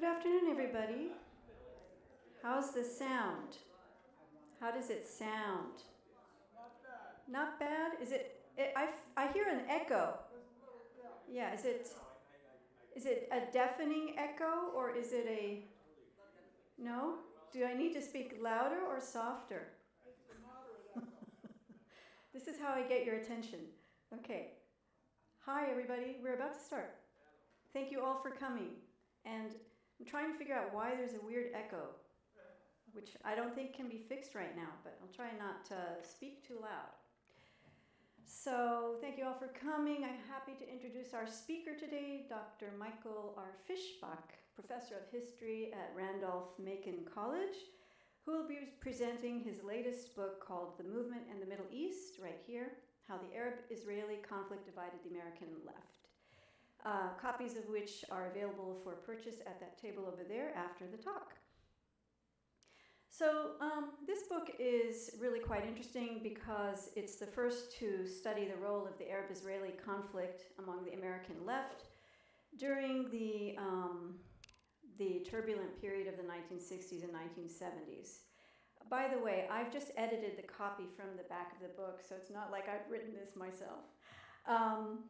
afternoon, everybody. How's the sound? How does it sound? Not bad? Is it I hear an echo. Yeah, is it a deafening echo or is it a... No? Do I need to speak louder or softer? This is how I get your attention. Okay. Hi, everybody. We're about to start. Thank you all for coming. And I'm trying to figure out why there's a weird echo, which I don't think can be fixed right now, but I'll try not to speak too loud. So thank you all for coming. I'm happy to introduce our speaker today, Dr. Michael R. Fishbach, Professor of History at Randolph-Macon College, who will be presenting his latest book called The Movement in the Middle East, right here, How the Arab-Israeli Conflict Divided the American Left. Copies of which are available for purchase at that table over there after the talk. So this book is really quite interesting because it's the first to study the role of the Arab-Israeli conflict among the American left during the turbulent period of the 1960s and 1970s. By the way, I've just edited the copy from the back of the book, so it's not like I've written this myself.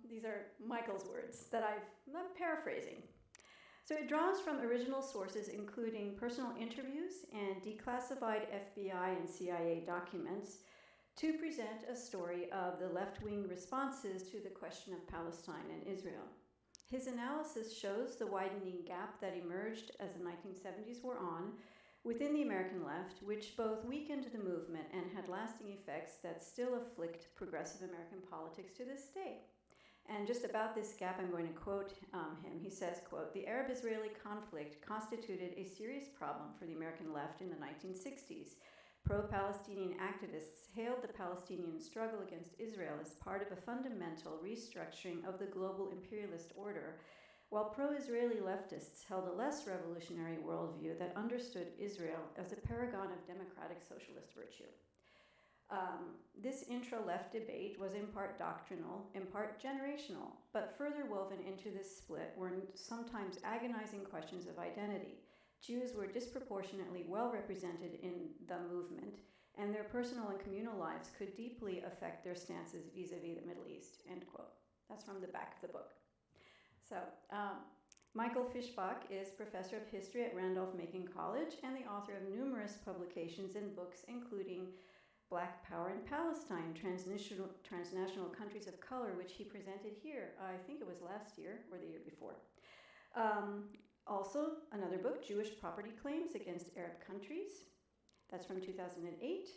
These are Michael's words that I'm paraphrasing. So it draws from original sources, including personal interviews and declassified FBI and CIA documents, to present a story of the left-wing responses to the question of Palestine and Israel. His analysis shows the widening gap that emerged as the 1970s wore on within the American left, which both weakened the movement and had lasting effects that still afflict progressive American politics to this day. And just about this gap, I'm going to quote him. He says, quote, "The Arab-Israeli conflict constituted a serious problem for the American left in the 1960s. Pro-Palestinian activists hailed the Palestinian struggle against Israel as part of a fundamental restructuring of the global imperialist order, while pro-Israeli leftists held a less revolutionary worldview that understood Israel as a paragon of democratic socialist virtue." This intra-left debate was in part doctrinal, in part generational, but further woven into this split were sometimes agonizing questions of identity. Jews were disproportionately well represented in the movement, and their personal and communal lives could deeply affect their stances vis-a-vis the Middle East, end quote. That's from the back of the book. So, Michael Fishbach is Professor of History at Randolph-Macon College and the author of numerous publications and books, including Black Power in Palestine, Transnational Countries of Color, which he presented here, I think it was last year or the year before. Also, another book, Jewish Property Claims Against Arab Countries. That's from 2008.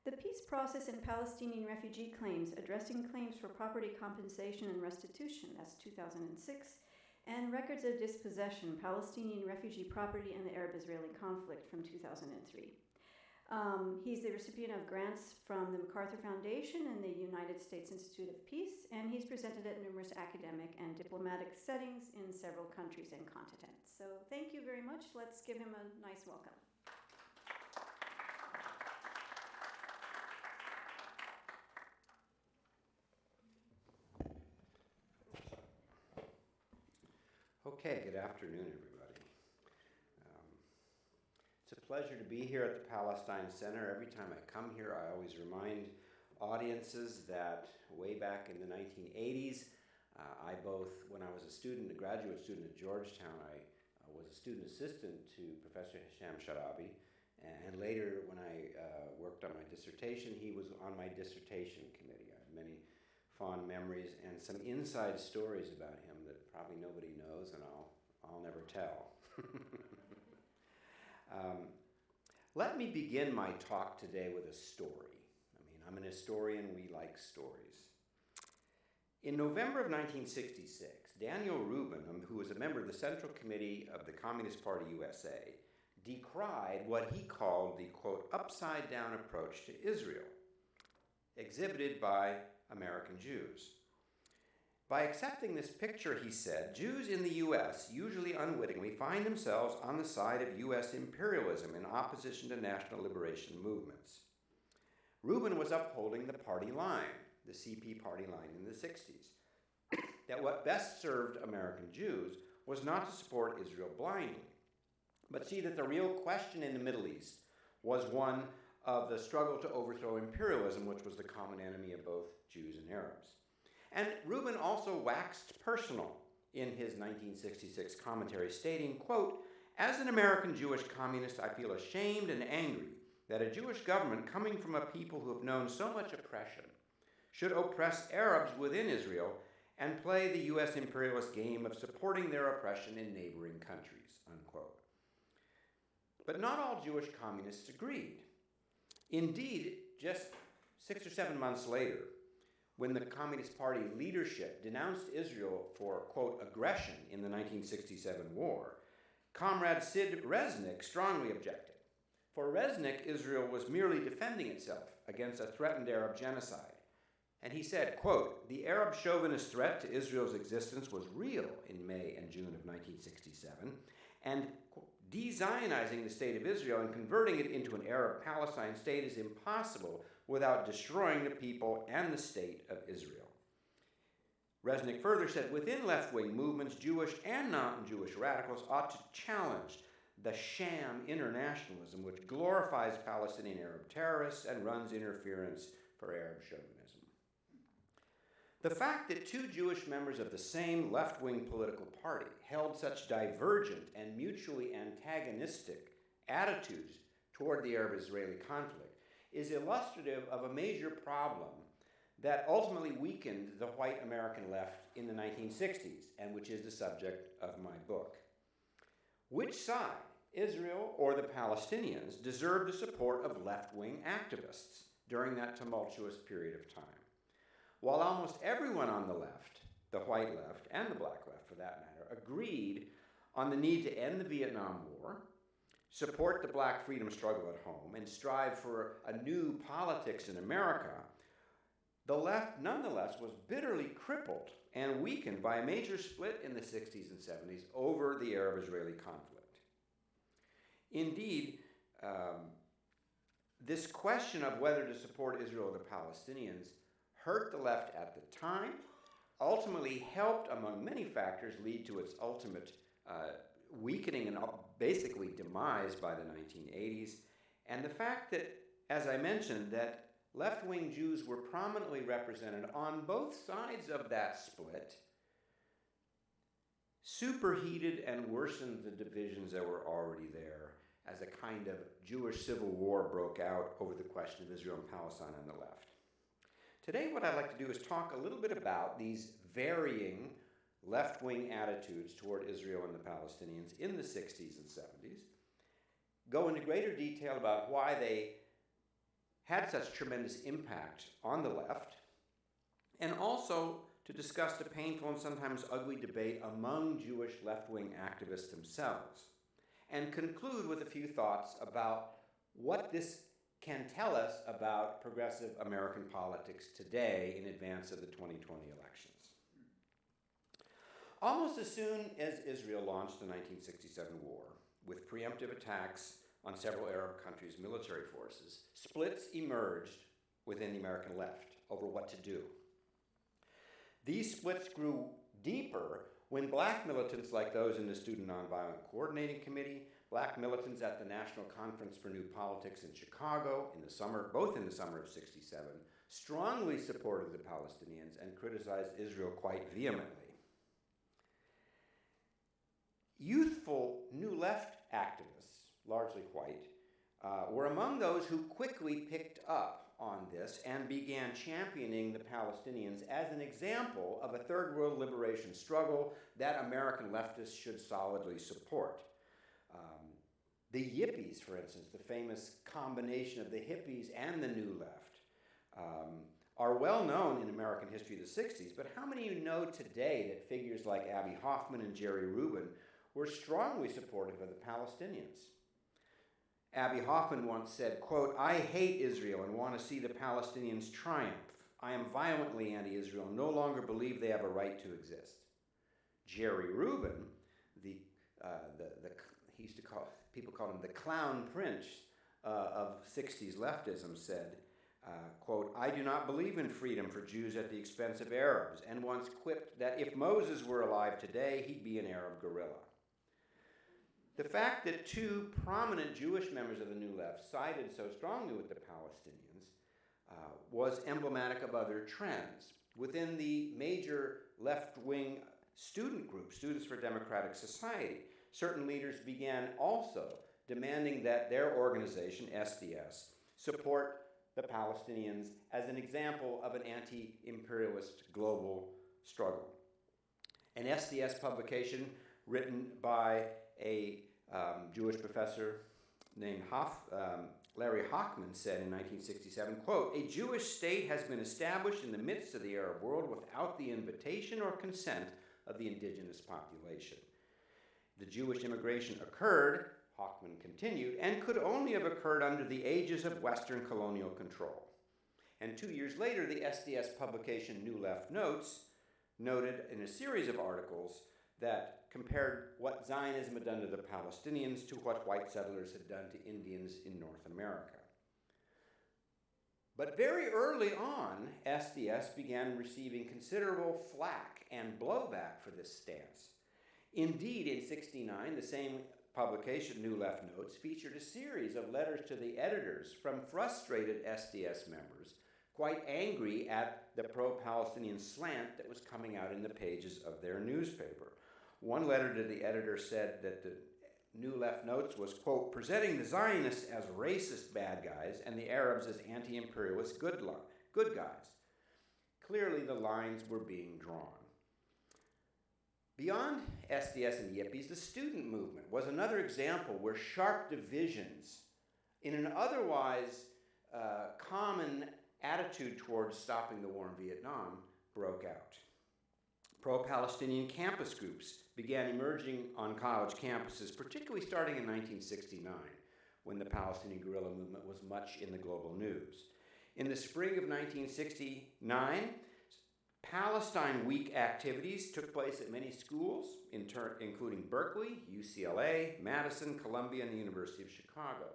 The Peace Process in Palestinian Refugee Claims, Addressing Claims for Property Compensation and Restitution. That's 2006. And Records of Dispossession, Palestinian Refugee Property and the Arab-Israeli Conflict from 2003. He's the recipient of grants from the MacArthur Foundation and the United States Institute of Peace, and he's presented at numerous academic and diplomatic settings in several countries and continents. So thank you very much. Let's give him a nice welcome. Okay, good afternoon, everybody. It's a pleasure to be here at the Palestine Center. Every time I come here, I always remind audiences that way back in the 1980s, when I was a graduate student at Georgetown, I was a student assistant to Professor Hisham Sharabi, and later when I worked on my dissertation, he was on my dissertation committee. I have many fond memories and some inside stories about him that probably nobody knows, and I'll never tell. Let me begin my talk today with a story. I'm an historian, we like stories. In November of 1966, Daniel Rubin, who was a member of the Central Committee of the Communist Party USA, decried what he called the, quote, upside-down approach to Israel, exhibited by American Jews. By accepting this picture, he said, Jews in the U.S. usually unwittingly find themselves on the side of U.S. imperialism in opposition to national liberation movements. Rubin was upholding the party line, the CP party line in the 60s, that what best served American Jews was not to support Israel blindly, but see that the real question in the Middle East was one of the struggle to overthrow imperialism, which was the common enemy of both Jews and Arabs. And Rubin also waxed personal in his 1966 commentary, stating, quote, "As an American Jewish communist, I feel ashamed and angry that a Jewish government coming from a people who have known so much oppression should oppress Arabs within Israel and play the U.S. imperialist game of supporting their oppression in neighboring countries," unquote. But not all Jewish communists agreed. Indeed, just 6 or 7 months later, when the Communist Party leadership denounced Israel for, quote, aggression in the 1967 war, Comrade Sid Resnick strongly objected. For Resnick, Israel was merely defending itself against a threatened Arab genocide. And he said, quote, "The Arab chauvinist threat to Israel's existence was real in May and June of 1967, and de-Zionizing the state of Israel and converting it into an Arab-Palestine state is impossible without destroying the people and the state of Israel." Resnick further said, within left-wing movements, Jewish and non-Jewish radicals ought to challenge the sham internationalism which glorifies Palestinian Arab terrorists and runs interference for Arab chauvinism. The fact that two Jewish members of the same left-wing political party held such divergent and mutually antagonistic attitudes toward the Arab-Israeli conflict is illustrative of a major problem that ultimately weakened the white American left in the 1960s, and which is the subject of my book. Which side, Israel or the Palestinians, deserved the support of left-wing activists during that tumultuous period of time? While almost everyone on the left, the white left and the black left for that matter, agreed on the need to end the Vietnam War, support the black freedom struggle at home, and strive for a new politics in America, the left nonetheless was bitterly crippled and weakened by a major split in the 60s and 70s over the Arab-Israeli conflict. Indeed, this question of whether to support Israel or the Palestinians hurt the left at the time, ultimately helped, among many factors, lead to its ultimate weakening and basically demise by the 1980s. And the fact that, as I mentioned, that left-wing Jews were prominently represented on both sides of that split superheated and worsened the divisions that were already there as a kind of Jewish civil war broke out over the question of Israel and Palestine on the left. Today, what I'd like to do is talk a little bit about these varying left-wing attitudes toward Israel and the Palestinians in the 60s and 70s, go into greater detail about why they had such tremendous impact on the left, and also to discuss the painful and sometimes ugly debate among Jewish left-wing activists themselves, and conclude with a few thoughts about what this can tell us about progressive American politics today in advance of the 2020 elections. Almost as soon as Israel launched the 1967 war, with preemptive attacks on several Arab countries' military forces, splits emerged within the American left over what to do. These splits grew deeper when black militants like those in the Student Nonviolent Coordinating Committee, black militants at the National Conference for New Politics in Chicago in the summer, both in the summer of '67, strongly supported the Palestinians and criticized Israel quite vehemently. Youthful New Left activists, largely white, were among those who quickly picked up on this and began championing the Palestinians as an example of a third world liberation struggle that American leftists should solidly support. The Yippies, for instance, the famous combination of the hippies and the New Left, are well known in American history of the 60s, but how many of you know today that figures like Abby Hoffman and Jerry Rubin were strongly supportive of the Palestinians? Abby Hoffman once said, quote, "I hate Israel and want to see the Palestinians triumph. I am violently anti-Israel, no longer believe they have a right to exist." Jerry Rubin, he used to people called him the clown prince of 60s leftism, said, quote, "I do not believe in freedom for Jews at the expense of Arabs," and once quipped that if Moses were alive today, he'd be an Arab guerrilla. The fact that two prominent Jewish members of the New Left sided so strongly with the Palestinians was emblematic of other trends. Within the major left-wing student group, Students for Democratic Society, certain leaders began also demanding that their organization, SDS, support the Palestinians as an example of an anti-imperialist global struggle. An SDS publication written by a Jewish professor named Larry Hochman said in 1967, quote, "A Jewish state has been established in the midst of the Arab world without the invitation or consent of the indigenous population. The Jewish immigration occurred," Hochman continued, "and could only have occurred under the aegis of Western colonial control." And 2 years later, the SDS publication New Left Notes noted in a series of articles that compared what Zionism had done to the Palestinians to what white settlers had done to Indians in North America. But very early on, SDS began receiving considerable flack and blowback for this stance. Indeed, in '69, the same publication, New Left Notes, featured a series of letters to the editors from frustrated SDS members, quite angry at the pro-Palestinian slant that was coming out in the pages of their newspaper. One letter to the editor said that the New Left Notes was, quote, "presenting the Zionists as racist bad guys and the Arabs as anti-imperialist good guys." Clearly, the lines were being drawn. Beyond SDS and yippies, the student movement was another example where sharp divisions in an otherwise common attitude towards stopping the war in Vietnam broke out. Pro-Palestinian campus groups began emerging on college campuses, particularly starting in 1969, when the Palestinian guerrilla movement was much in the global news. In the spring of 1969, Palestine Week activities took place at many schools, including Berkeley, UCLA, Madison, Columbia, and the University of Chicago.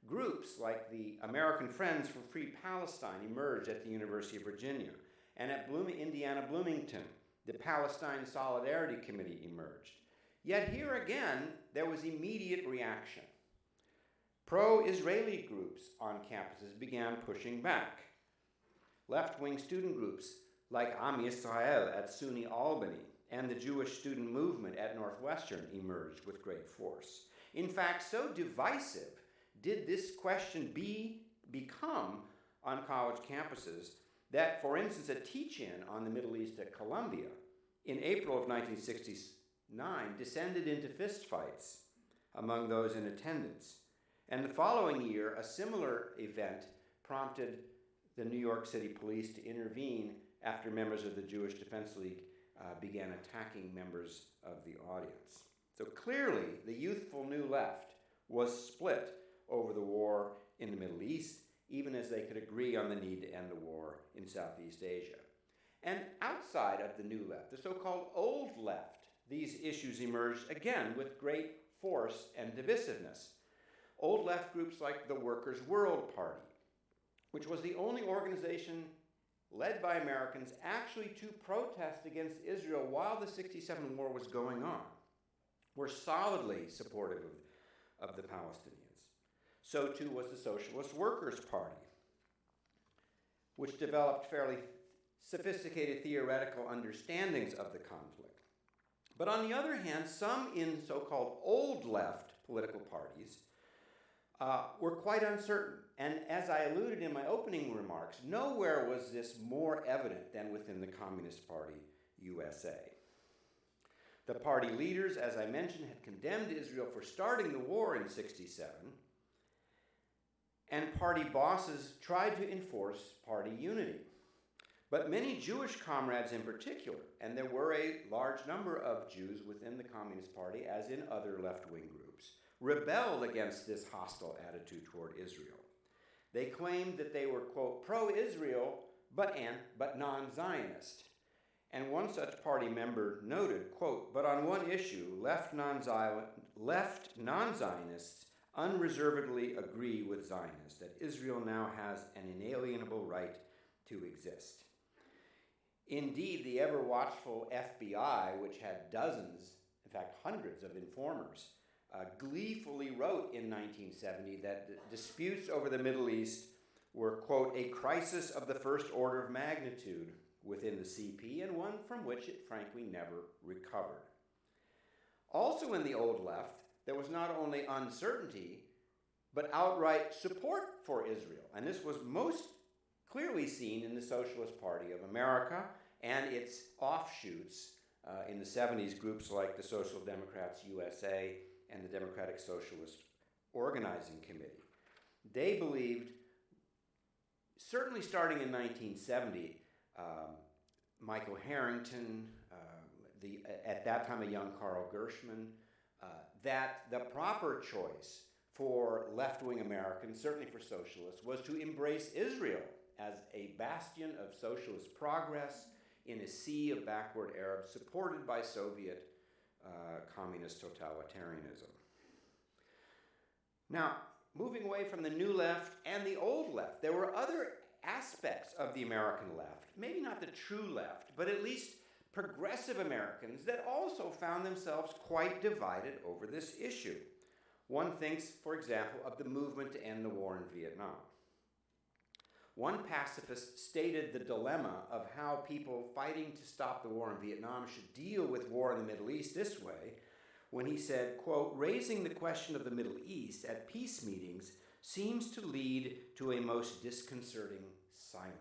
Groups like the American Friends for Free Palestine emerged at the University of Virginia, and at Indiana Bloomington, the Palestine Solidarity Committee emerged. Yet here again, there was immediate reaction. Pro-Israeli groups on campuses began pushing back. Left-wing student groups like Am Yisrael at SUNY Albany and the Jewish student movement at Northwestern emerged with great force. In fact, so divisive did this question become on college campuses that, for instance, a teach-in on the Middle East at Columbia in April of 1969 descended into fistfights among those in attendance. And the following year, a similar event prompted the New York City police to intervene after members of the Jewish Defense League began attacking members of the audience. So clearly, the youthful New Left was split over the war in the Middle East, even as they could agree on the need to end the war in Southeast Asia. And outside of the New Left, the so-called Old Left, these issues emerged again with great force and divisiveness. Old Left groups like the Workers' World Party, which was the only organization led by Americans actually to protest against Israel while the '67 war was going on, were solidly supportive of the Palestinians. So too was the Socialist Workers' Party, which developed fairly sophisticated theoretical understandings of the conflict. But on the other hand, some in so-called old left political parties were quite uncertain. And as I alluded in my opening remarks, nowhere was this more evident than within the Communist Party USA. The party leaders, as I mentioned, had condemned Israel for starting the war in '67, and party bosses tried to enforce party unity. But many Jewish comrades in particular, and there were a large number of Jews within the Communist Party, as in other left-wing groups, rebelled against this hostile attitude toward Israel. They claimed that they were, quote, pro-Israel, but non-Zionist. And one such party member noted, quote, "But on one issue, left non-Zionists unreservedly agree with Zionists that Israel now has an inalienable right to exist." Indeed, the ever-watchful FBI, which had dozens, in fact hundreds of informers, gleefully wrote in 1970 that disputes over the Middle East were, quote, a crisis of the first order of magnitude within the CP, and one from which it frankly never recovered. Also in the old left, there was not only uncertainty, but outright support for Israel. And this was most clearly seen in the Socialist Party of America and its offshoots in the 70s, groups like the Social Democrats USA and the Democratic Socialist Organizing Committee. They believed, certainly starting in 1970, Michael Harrington, at that time a young Carl Gershman, that the proper choice for left-wing Americans, certainly for socialists, was to embrace Israel as a bastion of socialist progress in a sea of backward Arabs supported by Soviet communist totalitarianism. Now, moving away from the new left and the old left, there were other aspects of the American left, maybe not the true left, but at least progressive Americans that also found themselves quite divided over this issue. One thinks, for example, of the movement to end the war in Vietnam. One pacifist stated the dilemma of how people fighting to stop the war in Vietnam should deal with war in the Middle East this way, when he said, quote, raising the question of the Middle East at peace meetings seems to lead to a most disconcerting silence.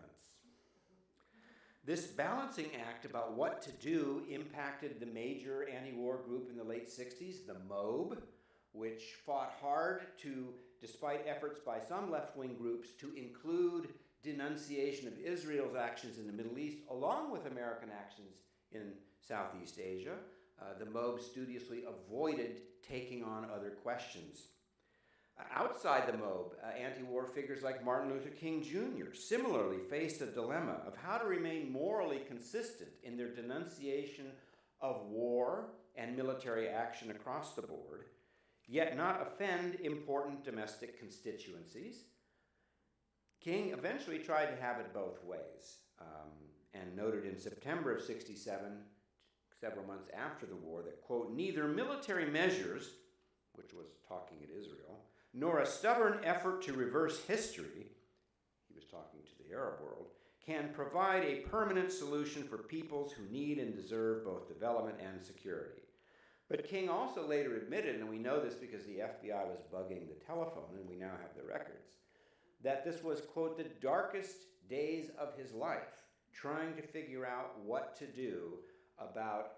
This balancing act about what to do impacted the major anti-war group in the late 60s, the MOB, which fought hard to, despite efforts by some left-wing groups, to include denunciation of Israel's actions in the Middle East, along with American actions in Southeast Asia. The MOB studiously avoided taking on other questions. Outside the MOB, anti-war figures like Martin Luther King Jr. similarly faced a dilemma of how to remain morally consistent in their denunciation of war and military action across the board, yet not offend important domestic constituencies. King eventually tried to have it both ways, and noted in September of '67, several months after the war, that, quote, neither military measures, which was talking at Israel, nor a stubborn effort to reverse history, he was talking to the Arab world, can provide a permanent solution for peoples who need and deserve both development and security. But King also later admitted, and we know this because the FBI was bugging the telephone, and we now have the records, that this was, quote, the darkest days of his life, trying to figure out what to do about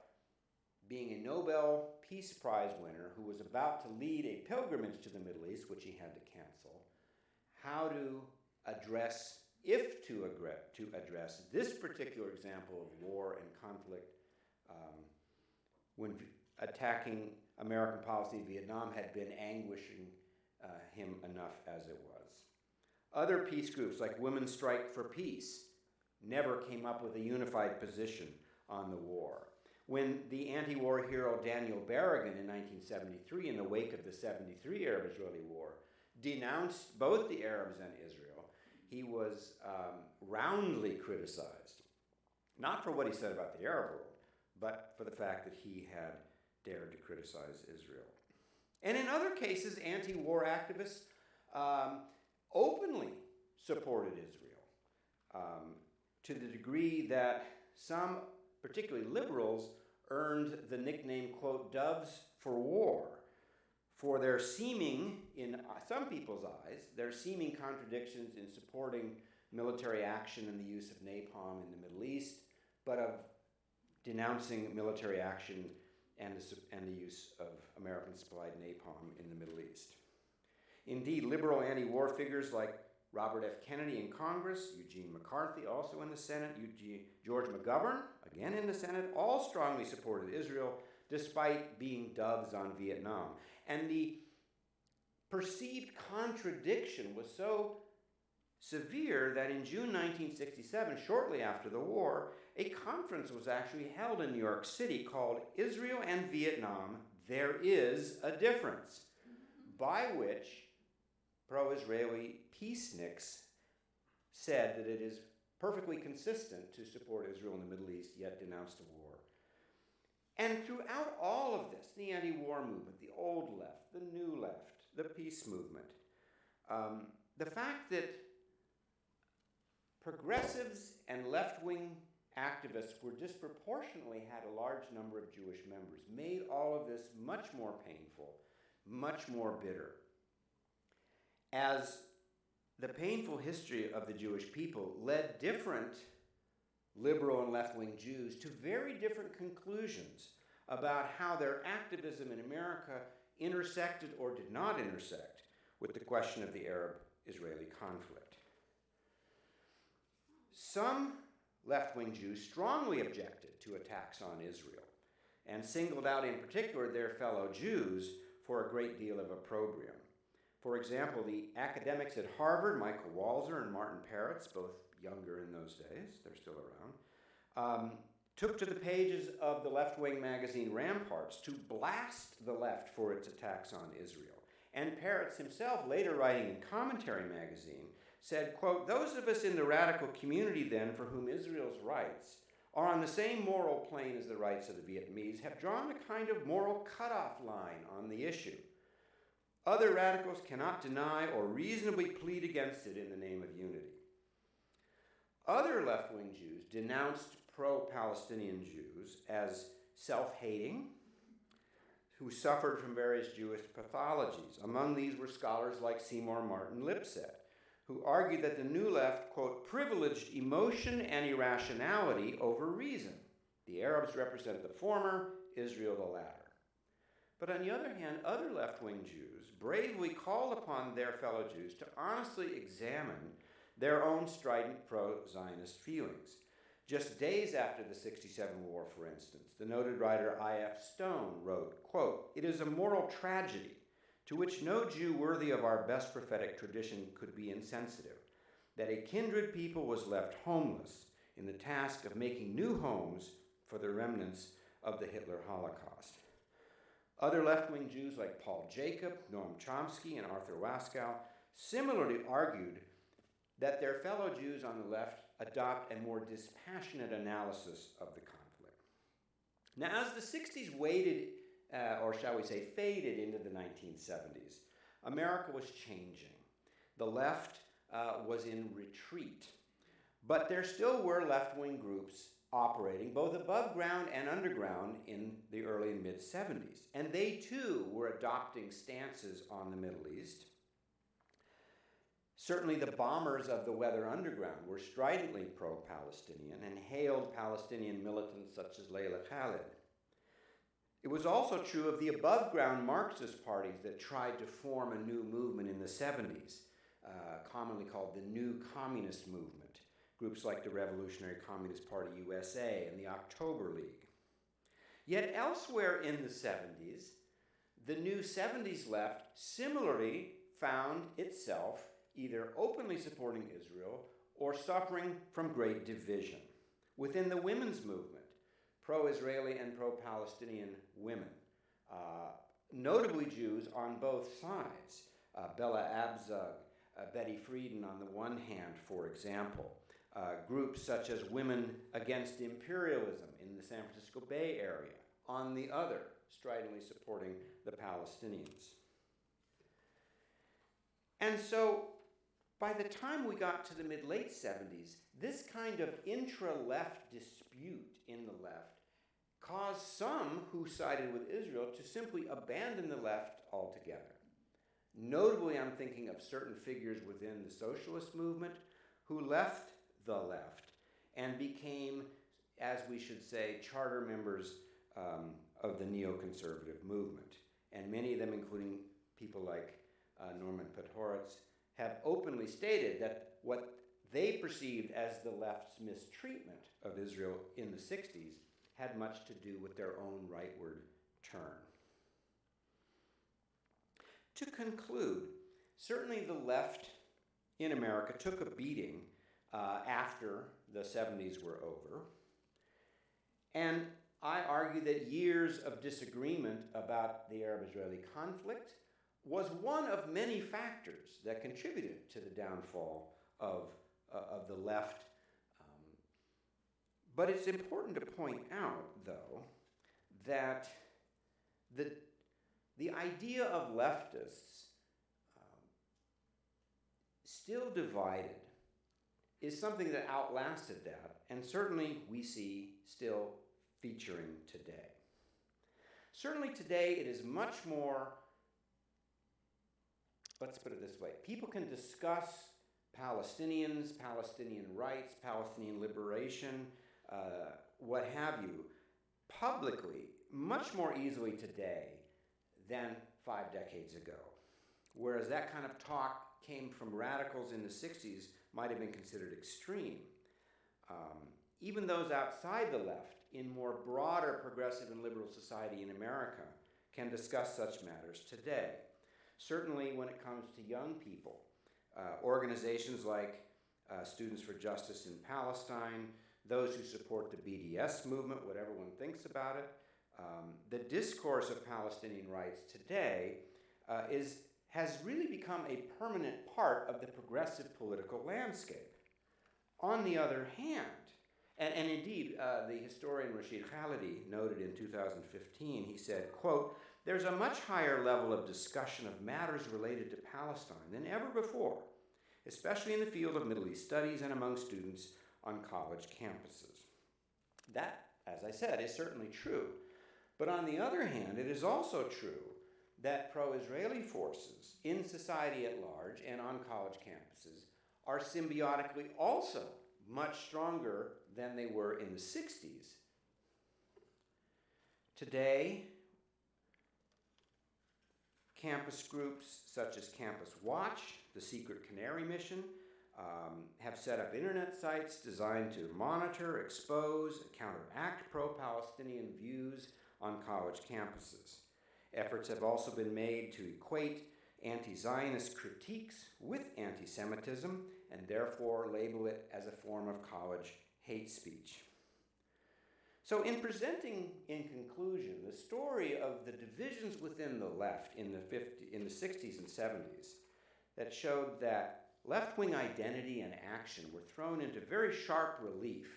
being a Nobel Peace Prize winner who was about to lead a pilgrimage to the Middle East, which he had to cancel, how to address, if to address this particular example of war and conflict when attacking American policy in Vietnam had been anguishing him enough as it was. Other peace groups like Women's Strike for Peace never came up with a unified position on the war. When the anti-war hero Daniel Berrigan in 1973, in the wake of the '73 Arab-Israeli War, denounced both the Arabs and Israel, he was roundly criticized, not for what he said about the Arab world, but for the fact that he had dared to criticize Israel. And in other cases, anti-war activists openly supported Israel, to the degree that some, particularly liberals, earned the nickname, quote, doves for war, for their seeming, in some people's eyes, their seeming contradictions in supporting military action and the use of napalm in the Middle East, but of denouncing military action and the use of American-supplied napalm in the Middle East. Indeed, liberal anti-war figures like Robert F. Kennedy in Congress, Eugene McCarthy also in the Senate, George McGovern, again in the Senate, all strongly supported Israel despite being doves on Vietnam. And the perceived contradiction was so severe that in June 1967, shortly after the war, a conference was actually held in New York City called Israel and Vietnam, There Is a Difference, by which pro-Israeli peaceniks said that it is perfectly consistent to support Israel in the Middle East, yet denounce the war. And throughout all of this, the anti-war movement, the old left, the new left, the peace movement, the fact that progressives and left-wing activists were disproportionately had a large number of Jewish members made all of this much more painful, much more bitter. As the painful history of the Jewish people led different liberal and left-wing Jews to very different conclusions about how their activism in America intersected or did not intersect with the question of the Arab-Israeli conflict. Some left-wing Jews strongly objected to attacks on Israel and singled out in particular their fellow Jews for a great deal of opprobrium. For example, the academics at Harvard, Michael Walzer and Martin Peretz, both younger in those days, they're still around, took to the pages of the left-wing magazine Ramparts to blast the left for its attacks on Israel. And Peretz himself, later writing in Commentary magazine, said, quote, "Those of us in the radical community then for whom Israel's rights are on the same moral plane as the rights of the Vietnamese have drawn a kind of moral cutoff line on the issue. Other radicals cannot deny or reasonably plead against it in the name of unity." Other left-wing Jews denounced pro-Palestinian Jews as self-hating, who suffered from various Jewish pathologies. Among these were scholars like Seymour Martin Lipset, who argued that the New Left, quote, privileged emotion and irrationality over reason. The Arabs represent the former, Israel the latter. But on the other hand, other left-wing Jews bravely called upon their fellow Jews to honestly examine their own strident pro-Zionist feelings. Just days after the '67 war, for instance, the noted writer I.F. Stone wrote, quote, "It is a moral tragedy to which no Jew worthy of our best prophetic tradition could be insensitive, that a kindred people was left homeless in the task of making new homes for the remnants of the Hitler Holocaust." Other left-wing Jews like Paul Jacob, Noam Chomsky, and Arthur Waskow similarly argued that their fellow Jews on the left adopt a more dispassionate analysis of the conflict. Now, as the 60s waited, or shall we say faded into the 1970s, America was changing. The left was in retreat, but there still were left-wing groups operating both above ground and underground in the early and mid-70s, and they too were adopting stances on the Middle East. Certainly the bombers of the Weather Underground were stridently pro-Palestinian and hailed Palestinian militants such as Layla Khalid. It was also true of the above-ground Marxist parties that tried to form a new movement in the 70s, commonly called the New Communist Movement, groups like the Revolutionary Communist Party USA and the October League. Yet elsewhere in the 70s, the new 70s left similarly found itself either openly supporting Israel or suffering from great division. Within the women's movement, pro-Israeli and pro-Palestinian women, notably Jews on both sides, Bella Abzug, Betty Friedan on the one hand, for example, groups such as Women Against Imperialism in the San Francisco Bay Area, on the other, stridently supporting the Palestinians. And so, by the time we got to the mid-late 70s, this kind of intra-left dispute in the left caused some who sided with Israel to simply abandon the left altogether. Notably, I'm thinking of certain figures within the socialist movement who left the left and became, as we should say, charter members of the neoconservative movement. And many of them, including people like Norman Podhoretz, have openly stated that what they perceived as the left's mistreatment of Israel in the 60s had much to do with their own rightward turn. To conclude, certainly the left in America took a beating after the 70s were over, and I argue that years of disagreement about the Arab-Israeli conflict was one of many factors that contributed to the downfall of the left. But it's important to point out, though, that the idea of leftists still divided is something that outlasted that, and certainly we see still featuring today. Certainly today it is much more, let's put it this way, people can discuss Palestinians, Palestinian rights, Palestinian liberation, what have you, publicly much more easily today than 5 decades ago. Whereas that kind of talk came from radicals in the 60s might have been considered extreme. Even those outside the left, in more broader progressive and liberal society in America, can discuss such matters today. Certainly when it comes to young people, organizations like Students for Justice in Palestine, those who support the BDS movement, whatever one thinks about it, the discourse of Palestinian rights today has really become a permanent part of the progressive political landscape. On the other hand, and indeed, the historian Rashid Khalidi noted in 2015, he said, quote, "There's a much higher level of discussion of matters related to Palestine than ever before, especially in the field of Middle East studies and among students on college campuses." That, as I said, is certainly true. But on the other hand, it is also true that pro-Israeli forces in society at large and on college campuses are symbiotically also much stronger than they were in the 60s. Today, campus groups such as Campus Watch, the Secret Canary Mission, have set up internet sites designed to monitor, expose, and counteract pro-Palestinian views on college campuses. Efforts have also been made to equate anti-Zionist critiques with anti-Semitism and therefore label it as a form of college hate speech. So in presenting, in conclusion, the story of the divisions within the left in the 60s and 70s that showed that left-wing identity and action were thrown into very sharp relief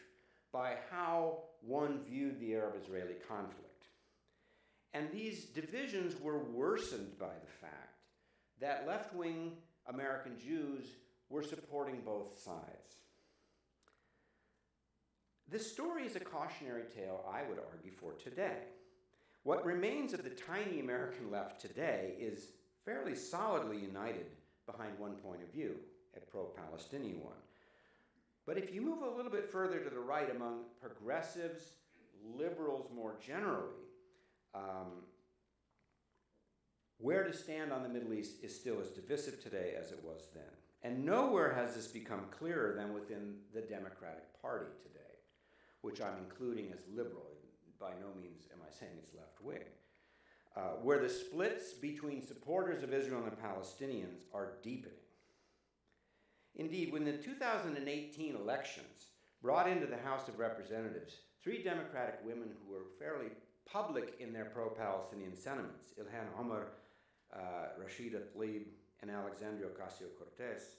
by how one viewed the Arab-Israeli conflict. And these divisions were worsened by the fact that left-wing American Jews were supporting both sides. This story is a cautionary tale, I would argue, for today. What remains of the tiny American left today is fairly solidly united behind one point of view, a pro-Palestinian one. But if you move a little bit further to the right among progressives, liberals more generally, where to stand on the Middle East is still as divisive today as it was then. And nowhere has this become clearer than within the Democratic Party today, which I'm including as liberal. By no means am I saying it's left-wing. Where the splits between supporters of Israel and the Palestinians are deepening. Indeed, when the 2018 elections brought into the House of Representatives 3 Democratic women who were fairly public in their pro-Palestinian sentiments, Ilhan Omar, Rashida Tlaib, and Alexandria Ocasio-Cortez,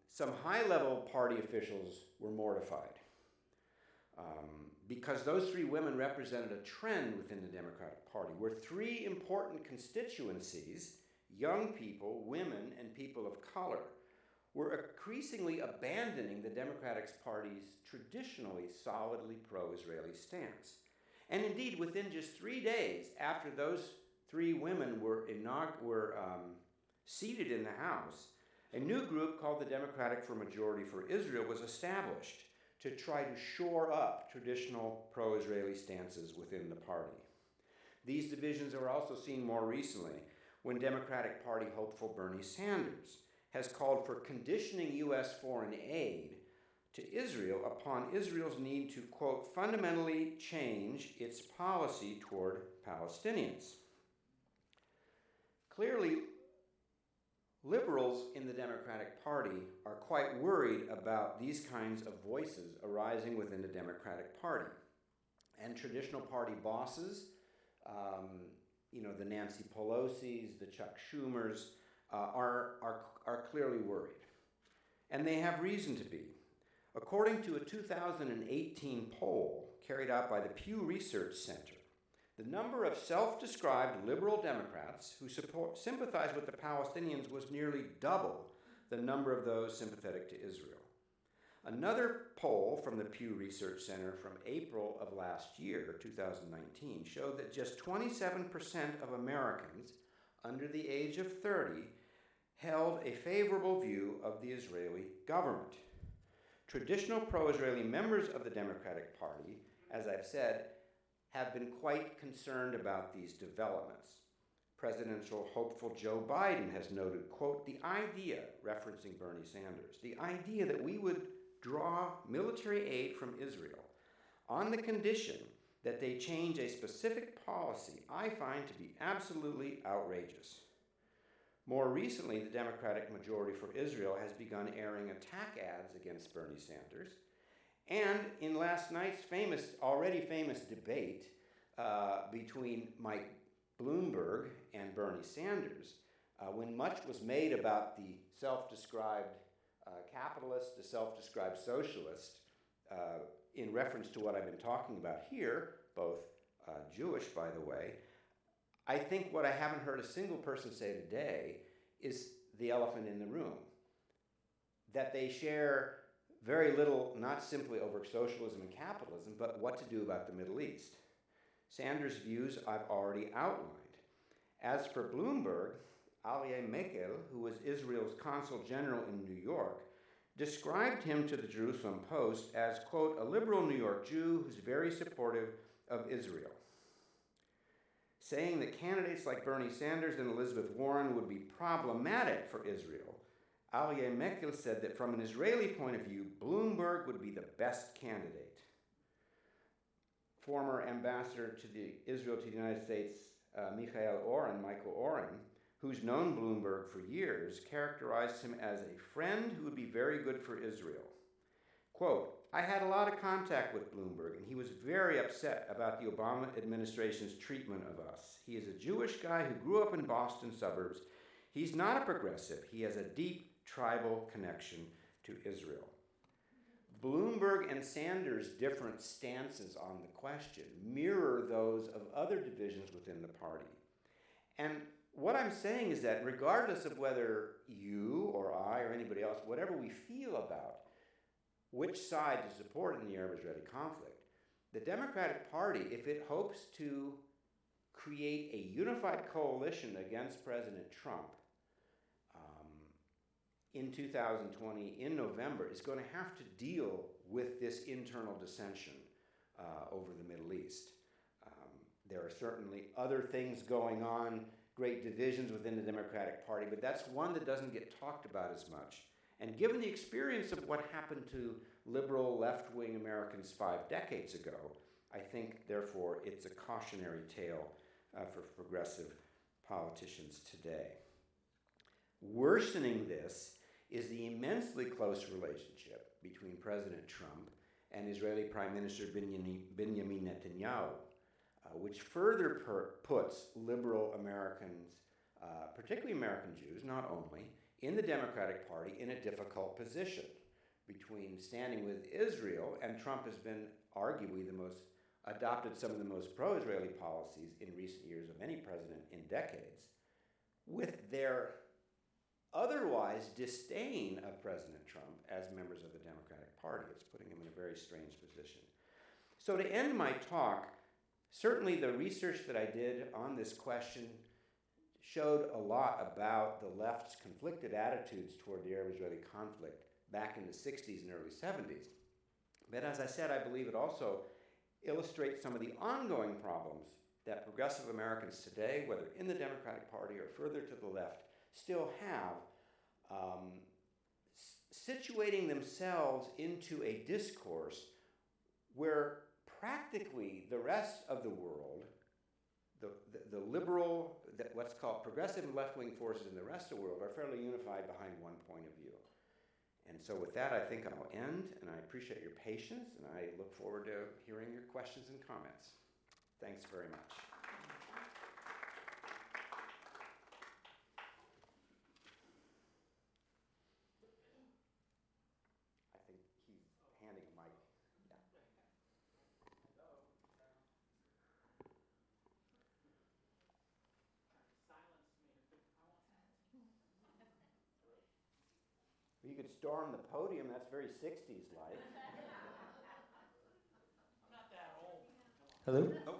some high-level party officials were mortified because those 3 women represented a trend within the Democratic Party where 3 important constituencies, young people, women, and people of color, were increasingly abandoning the Democratic Party's traditionally solidly pro-Israeli stance. And indeed, within just 3 days after those 3 women were seated in the House, a new group called the Democratic for Majority for Israel was established to try to shore up traditional pro-Israeli stances within the party. These divisions are also seen more recently when Democratic Party hopeful Bernie Sanders has called for conditioning U.S. foreign aid to Israel upon Israel's need to, quote, fundamentally change its policy toward Palestinians. Clearly, liberals in the Democratic Party are quite worried about these kinds of voices arising within the Democratic Party. And traditional party bosses, the Nancy Pelosi's, the Chuck Schumers, are clearly worried. And they have reason to be. According to a 2018 poll carried out by the Pew Research Center, The number of self-described liberal Democrats who sympathize with the Palestinians was nearly double the number of those sympathetic to Israel. Another poll from the Pew Research Center from April of last year, 2019, showed that just 27% of Americans under the age of 30 held a favorable view of the Israeli government. Traditional pro-Israeli members of the Democratic Party, as I've said, have been quite concerned about these developments. Presidential hopeful Joe Biden has noted, quote, the idea, referencing Bernie Sanders, the idea that we would draw military aid from Israel on the condition that they change a specific policy, I find to be absolutely outrageous. More recently, the Democratic majority for Israel has begun airing attack ads against Bernie Sanders. And in last night's already famous debate between Mike Bloomberg and Bernie Sanders, when much was made about the self-described capitalist, the self-described socialist, in reference to what I've been talking about here, both Jewish, by the way, I think what I haven't heard a single person say today is the elephant in the room. That they share very little, not simply over socialism and capitalism, but what to do about the Middle East. Sanders' views I've already outlined. As for Bloomberg, Aryeh Mekel, who was Israel's consul general in New York, described him to the Jerusalem Post as, quote, a liberal New York Jew who's very supportive of Israel, saying that candidates like Bernie Sanders and Elizabeth Warren would be problematic for Israel. Aryeh Mekel said that from an Israeli point of view, Bloomberg would be the best candidate. Former ambassador to Israel to the United States, Michael Oren, who's known Bloomberg for years, characterized him as a friend who would be very good for Israel. Quote, I had a lot of contact with Bloomberg, and he was very upset about the Obama administration's treatment of us. He is a Jewish guy who grew up in Boston suburbs. He's not a progressive. He has a deep tribal connection to Israel. Bloomberg and Sanders' different stances on the question mirror those of other divisions within the party. And what I'm saying is that regardless of whether you or I or anybody else, whatever we feel about which side to support in the Arab-Israeli conflict, the Democratic Party, if it hopes to create a unified coalition against President Trump in 2020, in November, is going to have to deal with this internal dissension over the Middle East. There are certainly other things going on, great divisions within the Democratic Party, but that's one that doesn't get talked about as much. And given the experience of what happened to liberal left-wing Americans 5 decades ago, I think, therefore, it's a cautionary tale for progressive politicians today. Worsening this is the immensely close relationship between President Trump and Israeli Prime Minister Benjamin Netanyahu, which further puts liberal Americans, particularly American Jews, not only, in the Democratic Party in a difficult position between standing with Israel, and Trump has been arguably adopted some of the most pro-Israeli policies in recent years of any president in decades, with their otherwise disdain of President Trump as members of the Democratic Party. It's putting them in a very strange position. So to end my talk, certainly the research that I did on this question showed a lot about the left's conflicted attitudes toward the Arab-Israeli conflict back in the 60s and early 70s. But as I said, I believe it also illustrates some of the ongoing problems that progressive Americans today, whether in the Democratic Party or further to the left, still have, situating themselves into a discourse where practically the rest of the world, the liberal, what's called progressive and left-wing forces in the rest of the world are fairly unified behind one point of view. And so with that, I think I'll end, and I appreciate your patience, and I look forward to hearing your questions and comments. Thanks very much. I think he's handing a mic. Yeah. could storm the podium. That's very 60s like. I'm not that old. Hello? Oh.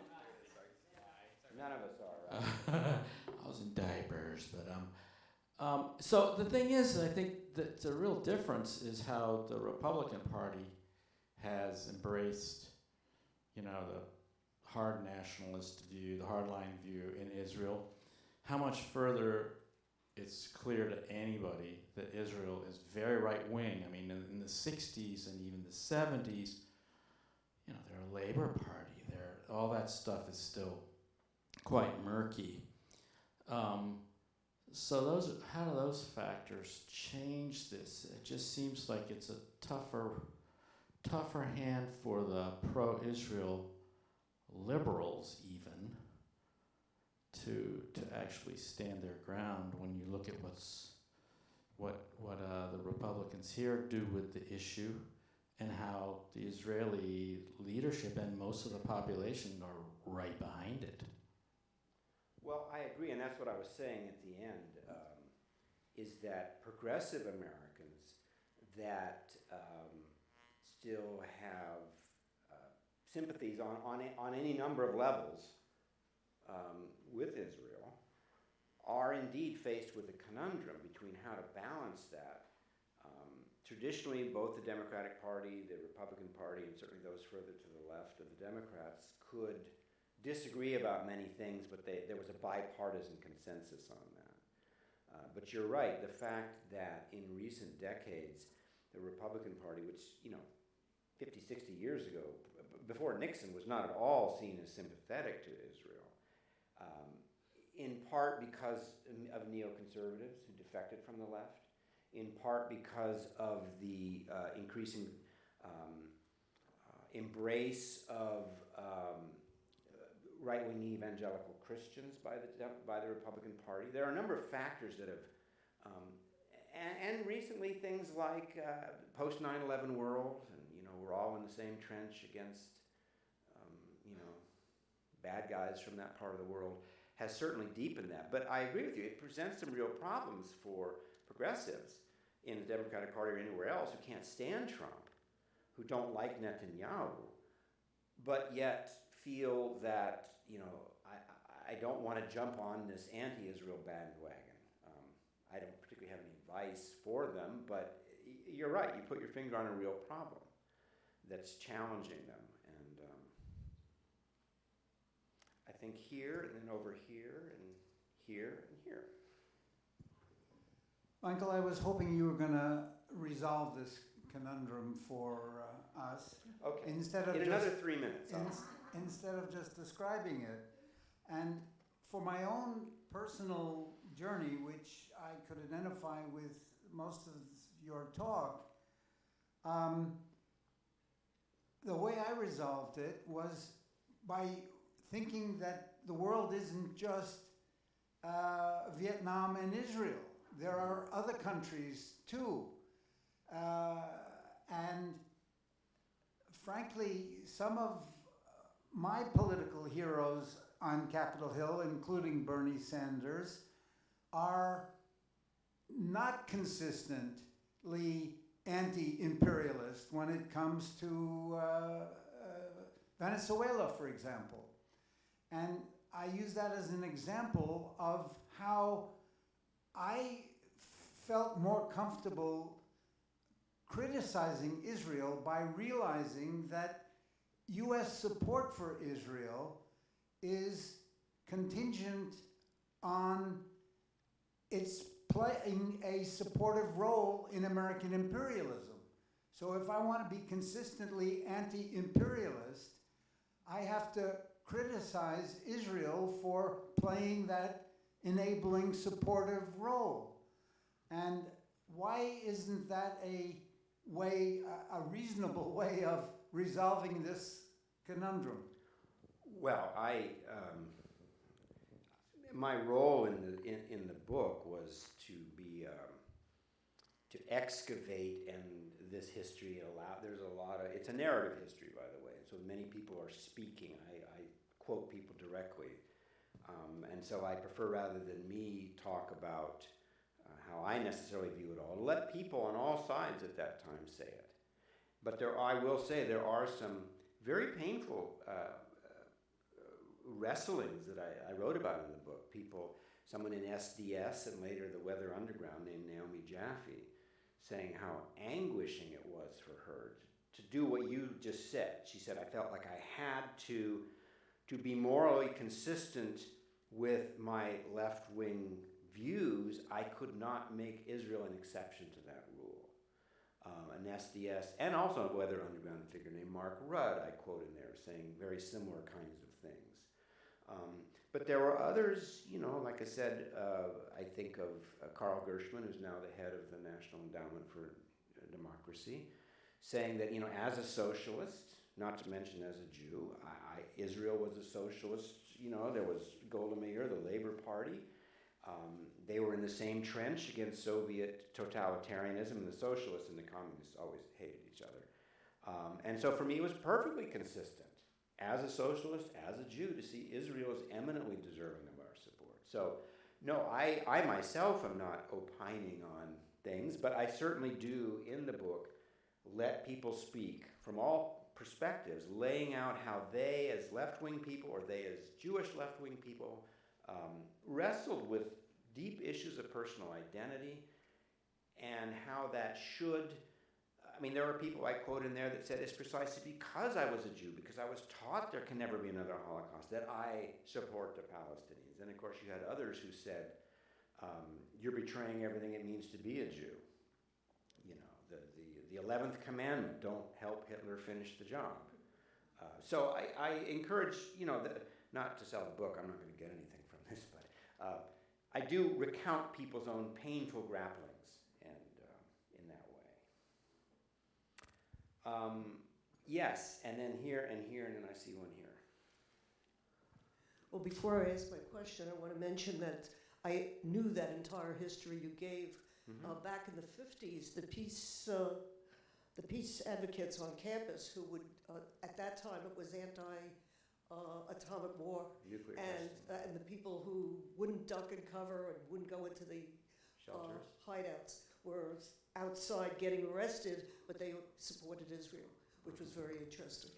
None of us are. Right? I was in diapers, but so the thing is, I think that the real difference is how the Republican Party has embraced, the hard nationalist view, the hardline view in Israel. How much further it's clear to anybody that Israel is very right wing. I mean, in the 60s and even the 70s, they're a Labor Party. All that stuff is still quite murky. So how do those factors change this? It just seems like it's a tougher hand for the pro-Israel liberals even to actually stand their ground when you look at what the Republicans here do with the issue and how the Israeli leadership and most of the population are right behind it. Well, I agree, and that's what I was saying at the end, is that progressive Americans that still have sympathies on any number of levels with Israel are indeed faced with a conundrum between how to balance that. Traditionally, both the Democratic Party, the Republican Party, and certainly those further to the left of the Democrats could disagree about many things, but there was a bipartisan consensus on that. But you're right, the fact that in recent decades, the Republican Party, which, 50, 60 years ago, before Nixon, was not at all seen as sympathetic to Israel, in part because of neoconservatives who defected from the left, in part because of the increasing embrace of right-wing evangelical Christians by the Republican Party. There are a number of factors that have, and recently things like post 9/11 world, and we're all in the same trench against bad guys from that part of the world, has certainly deepened that. But I agree with you; it presents some real problems for progressives in the Democratic Party or anywhere else who can't stand Trump, who don't like Netanyahu, but yet feel that, I don't want to jump on this anti-Israel bandwagon. I don't particularly have any advice for them, but you're right. You put your finger on a real problem that's challenging them. And I think here, and then over here, and here, and here. Michael, I was hoping you were going to resolve this conundrum for us. Okay. Instead of in another 3 minutes. Instead of just describing it. And for my own personal journey, which I could identify with most of your talk, the way I resolved it was by thinking that the world isn't just Vietnam and Israel. There are other countries too. And frankly, some of my political heroes on Capitol Hill, including Bernie Sanders, are not consistently anti-imperialist when it comes to Venezuela, for example. And I use that as an example of how I felt more comfortable criticizing Israel by realizing that U.S. support for Israel is contingent on its playing a supportive role in American imperialism. So if I want to be consistently anti-imperialist, I have to criticize Israel for playing that enabling supportive role. And why isn't that a reasonable way of resolving this conundrum? Well, my role in the book was to be to excavate and this history. There's a lot of, it's a narrative history, by the way, so many people are speaking. I quote people directly, and so I prefer, rather than me talk about how I necessarily view it all. Let people on all sides at that time say it. But I will say there are some very painful wrestlings that I wrote about in the book. Someone in SDS and later the Weather Underground named Naomi Jaffe, saying how anguishing it was for her to do what you just said. She said, I felt like I had to be morally consistent with my left-wing views. I could not make Israel an exception to that rule. An SDS, and also a Weather Underground figure named Mark Rudd, I quote in there, saying very similar kinds of things. But there were others, like I said, I think of Carl Gershman, who's now the head of the National Endowment for Democracy, saying that, as a socialist, not to mention as a Jew, Israel was a socialist. There was Golda Meir, the Labor Party. They were in the same trench against Soviet totalitarianism, and the socialists and the communists always hated each other. And so for me, it was perfectly consistent, as a socialist, as a Jew, to see Israel as eminently deserving of our support. So, no, I myself am not opining on things, but I certainly do, in the book, let people speak from all perspectives, laying out how they, as left-wing people, or they, as Jewish left-wing people, wrestled with deep issues of personal identity and how that should, there are people I quote in there that said it's precisely because I was a Jew, because I was taught there can never be another Holocaust, that I support the Palestinians. And of course you had others who said, you're betraying everything it means to be a Jew. The 11th commandment, don't help Hitler finish the job. So I encourage, not to sell the book, I'm not going to get anything from this, but I do recount people's own painful grapplings, and in that way. Yes, and then here, and then I see one here. Well, before I ask my question, I want to mention that I knew that entire history you gave back in the 50s. The peace advocates on campus who would, at that time, it was anti-atomic war, and the people who wouldn't duck and cover and wouldn't go into the hideouts were outside getting arrested, but they supported Israel, which was very interesting.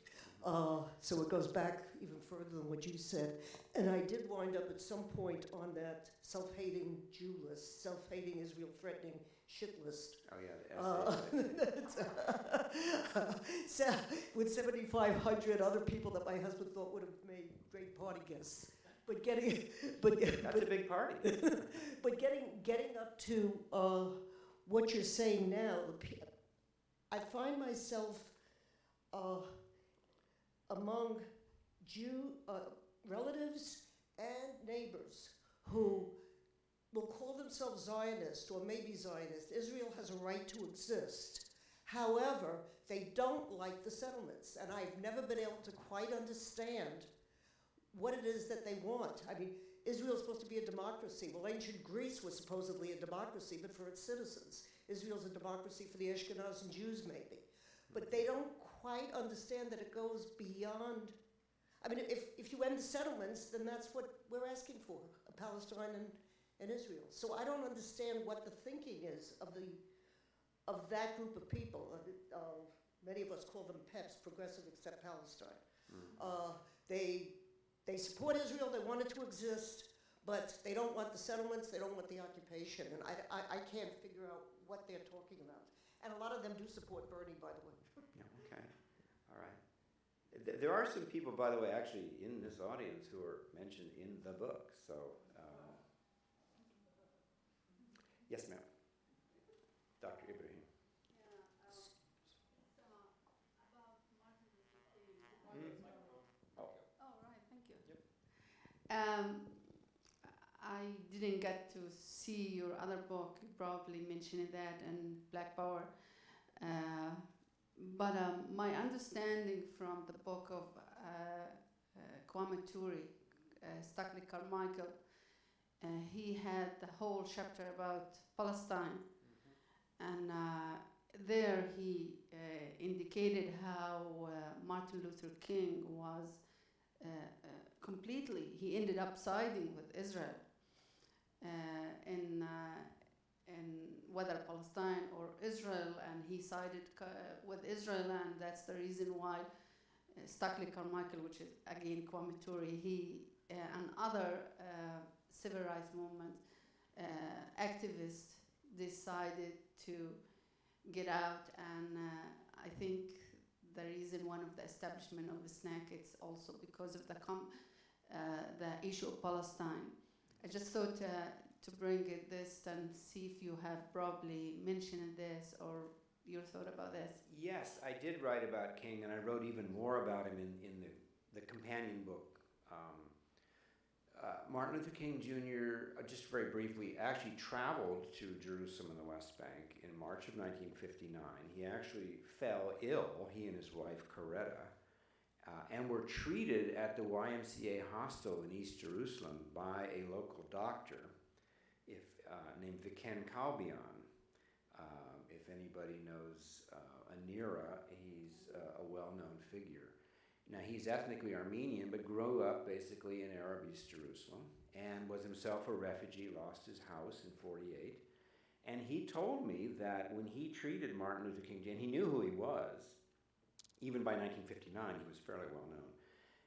So it goes back even further than what you said. And I did wind up at some point on that self-hating Jew list, self-hating Israel threatening shit list. Oh yeah, the essay. With 7,500 other people that my husband thought would have made great party guests. But that's a big party. But getting up to what you're saying now, I find myself among Jew relatives and neighbors who will call themselves Zionist or maybe Zionist. Israel has a right to exist. However, they don't like the settlements, and I've never been able to quite understand what it is that they want. Israel's supposed to be a democracy. Well, ancient Greece was supposedly a democracy, but for its citizens. Israel's a democracy for the Ashkenazi Jews, maybe. But they don't quite understand that it goes beyond. If you end the settlements, then that's what we're asking for, Palestine and Israel. So I don't understand what the thinking is of that group of people. Many of us call them PEPs, Progressive Except Palestine. They support Israel, they want it to exist, but they don't want the settlements, they don't want the occupation. And I can't figure out what they're talking about. And a lot of them do support Bernie, by the way. Yeah, okay. All right. There are some people, by the way, actually in this audience who are mentioned in the book. So, yes, ma'am. Dr. Ibrahim. I didn't get to see your other book. You probably mentioned that and Black Power. But my understanding from the book of Kwame Ture, Stockley Carmichael, he had the whole chapter about Palestine. And there he indicated how Martin Luther King was he ended up siding with Israel in whether Palestine or Israel, and he sided with Israel, and that's the reason why Stockley Carmichael, which is again Kwame Ture, he and other civil rights movement activists decided to get out, and I think the reason one of the establishment of the SNCC, it's also because of the issue of Palestine. I just thought to bring this and see if you have probably mentioned this or your thought about this. Yes, I did write about King, and I wrote even more about him in the companion book. Martin Luther King Jr., just very briefly, actually traveled to Jerusalem and the West Bank in March of 1959. He actually fell ill, he and his wife, Coretta, and were treated at the YMCA hostel in East Jerusalem by a local doctor named Viken Kalbian. If anybody knows Anira, he's a well-known figure. Now, he's ethnically Armenian, but grew up basically in Arab East Jerusalem and was himself a refugee, lost his house in 48. And he told me that when he treated Martin Luther King Jr., he knew who he was. Even by 1959, he was fairly well known.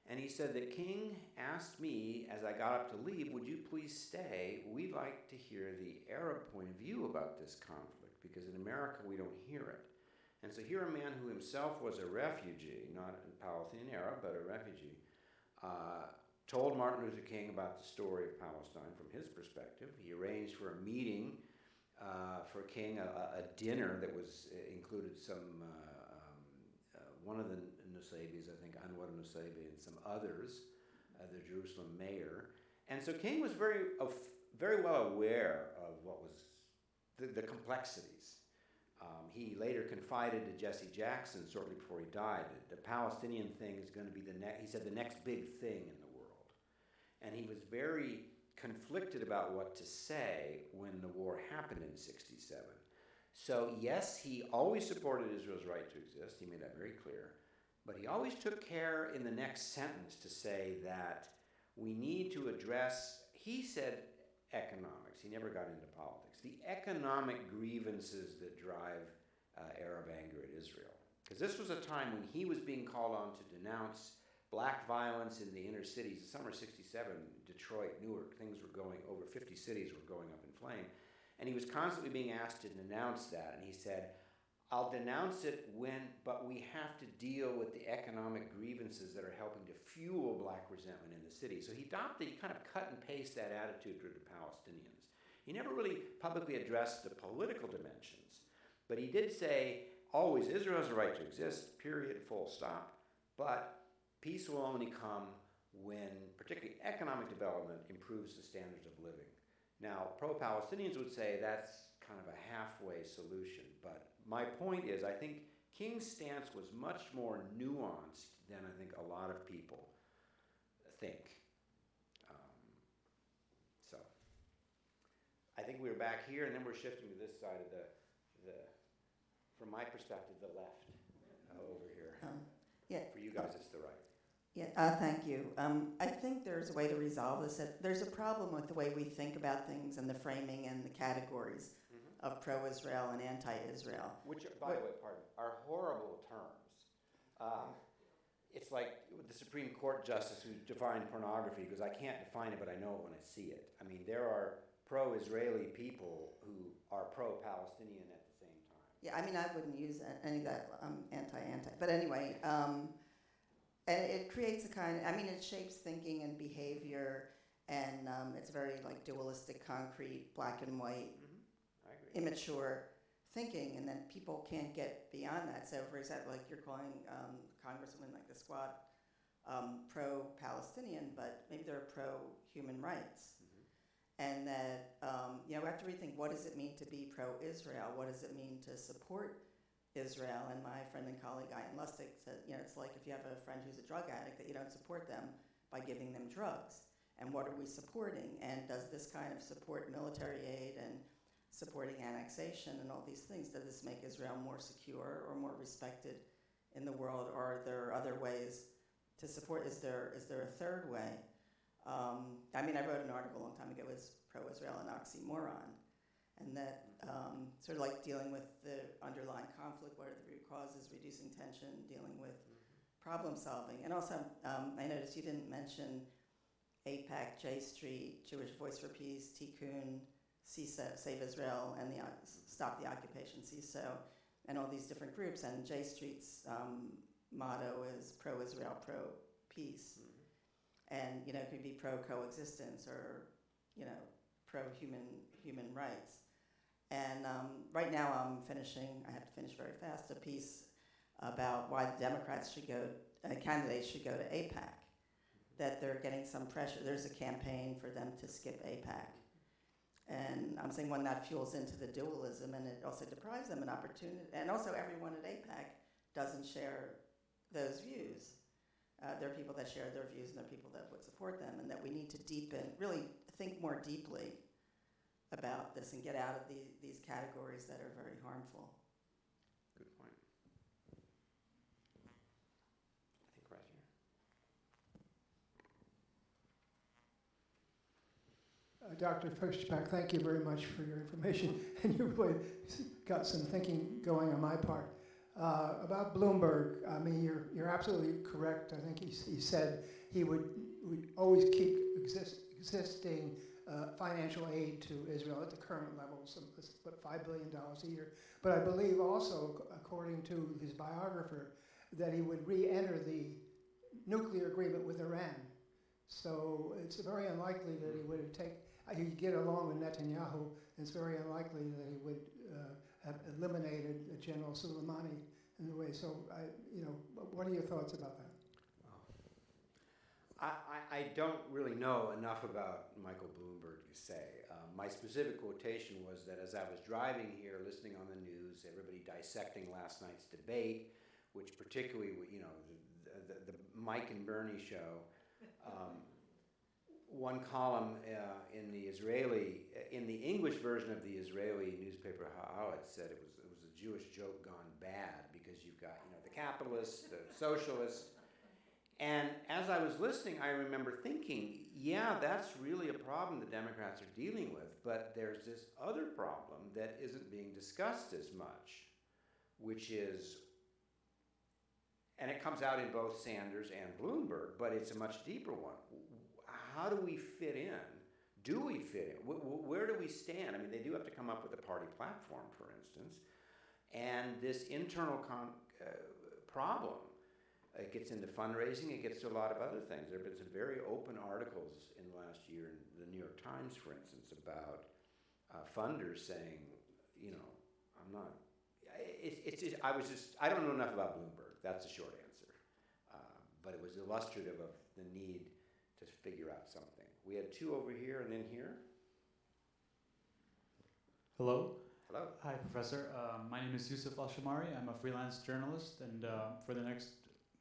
And he said that King asked me, as I got up to leave, would you please stay? We'd like to hear the Arab point of view about this conflict, because in America we don't hear it. And so here a man who himself was a refugee, not a Palestinian Arab, but a refugee, told Martin Luther King about the story of Palestine from his perspective. He arranged for a meeting for King, a dinner that was included one of the Nusaybis, I think Anwar Nusaybi, and some others, the Jerusalem mayor. And so King was very well aware of what was the complexities. He later confided to Jesse Jackson shortly before he died that the Palestinian thing is going to be the next big thing in the world. And he was very conflicted about what to say when the war happened in 1967. So yes, he always supported Israel's right to exist. He made that very clear. But he always took care in the next sentence to say that we need to address, he said, economics. He never got into politics. The economic grievances that drive Arab anger at Israel. Because this was a time when he was being called on to denounce black violence in the inner cities. The summer of 67, Detroit, Newark, things were going, over 50 cities were going up in flame. And he was constantly being asked to denounce that. And he said, I'll denounce it but we have to deal with the economic grievances that are helping to fuel black resentment in the city. So he kind of cut and paste that attitude toward the Palestinians. He never really publicly addressed the political dimensions, but he did say, always, Israel has a right to exist, period, full stop. But peace will only come when particularly economic development improves the standards of living. Now, pro-Palestinians would say that's kind of a halfway solution, but my point is, I think King's stance was much more nuanced than I think a lot of people think. So, I think we're back here, and then we're shifting to this side of the from my perspective, the left over here. Yeah. For you guys, it's the right. Yeah, thank you. I think there's a way to resolve this. There's a problem with the way we think about things and the framing and the categories of pro-Israel and anti-Israel. Which, by the way, are horrible terms. It's like the Supreme Court justice who defined pornography, because I can't define it, but I know it when I see it. I mean, there are pro-Israeli people who are pro-Palestinian at the same time. Yeah, I mean, I wouldn't use any of that anti. But anyway, and it creates a kind of, it shapes thinking and behavior, and it's very like dualistic, concrete, black and white, I agree. immature thinking, and then people can't get beyond that. So, for example, like you're calling Congresswoman like the squad pro-Palestinian, but maybe they're pro-human rights. And that, we have to rethink, what does it mean to be pro-Israel? What does it mean to support Israel? And my friend and colleague, Ian Lustig, said, it's like if you have a friend who's a drug addict, that you don't support them by giving them drugs. And what are we supporting? And does this kind of support military aid and supporting annexation and all these things? Does this make Israel more secure or more respected in the world? Or are there other ways to support? Is there a third way? I wrote an article a long time ago, it was pro-Israel an oxymoron, and that sort of like dealing with the underlying conflict, what are the root causes, reducing tension, dealing with problem solving. And also, I noticed you didn't mention AIPAC, J Street, Jewish Voice for Peace, Tikkun, CISO, Save Israel, and the Stop the Occupation, CISO, and all these different groups. And J Street's motto is pro-Israel, pro-peace. And, it could be pro-coexistence or, pro-human rights. And right now I have to finish very fast, a piece about why the Democrats should candidates should go to AIPAC, that they're getting some pressure. There's a campaign for them to skip AIPAC. And I'm saying when that fuels into the dualism, and it also deprives them an opportunity, and also everyone at AIPAC doesn't share those views. There are people that share their views and there are people that would support them, and that we need to really think more deeply about this and get out of these categories that are very harmful. Good point. I think right here. Dr. Fishbach, thank you very much for your information, and you really got some thinking going on my part. About Bloomberg, I mean, you're absolutely correct. I think he said he would always keep existing financial aid to Israel at the current level, $5 billion a year. But I believe also, according to his biographer, that he would re-enter the nuclear agreement with Iran. So it's very unlikely that he would he'd get along with Netanyahu. It's very unlikely that he would have eliminated General Soleimani in the way. So, what are your thoughts about that? I don't really know enough about Michael Bloomberg to say. My specific quotation was that as I was driving here, listening on the news, everybody dissecting last night's debate, which particularly, the Mike and Bernie show, one column in the English version of the Israeli newspaper Haaretz said it was a Jewish joke gone bad, because you've got the capitalists, the socialists, and as I was listening, I remember thinking, yeah, that's really a problem the Democrats are dealing with, but there's this other problem that isn't being discussed as much, which is, and it comes out in both Sanders and Bloomberg, but it's a much deeper one. How do we fit in? Do we fit in? Where do we stand? I mean, they do have to come up with a party platform, for instance. And this internal problem, it gets into fundraising, it gets to a lot of other things. There have been some very open articles in the last year in the New York Times, for instance, about funders saying, I'm not, I don't know enough about Bloomberg. That's the short answer. But it was illustrative of the need to figure out something. We had two over here and then here. Hello. Hello. Hi, Professor. My name is Yusuf Al-Shamari. I'm a freelance journalist, and for the next,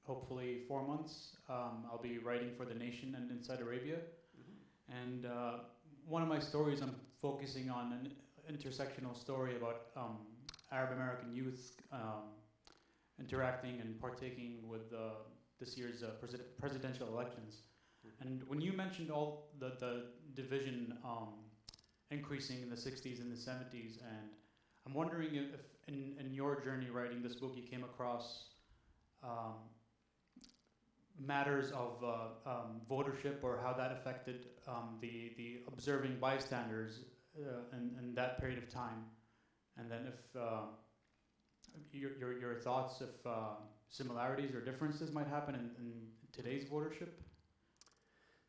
hopefully, 4 months, I'll be writing for The Nation and Inside Arabia. Mm-hmm. And one of my stories, I'm focusing on an intersectional story about Arab American youth interacting and partaking with this year's presidential elections. And when you mentioned all the division increasing in the 60s and the 70s, and I'm wondering if in your journey writing this book you came across matters of votership, or how that affected the observing bystanders in that period of time, and then if your thoughts if similarities or differences might happen in today's votership.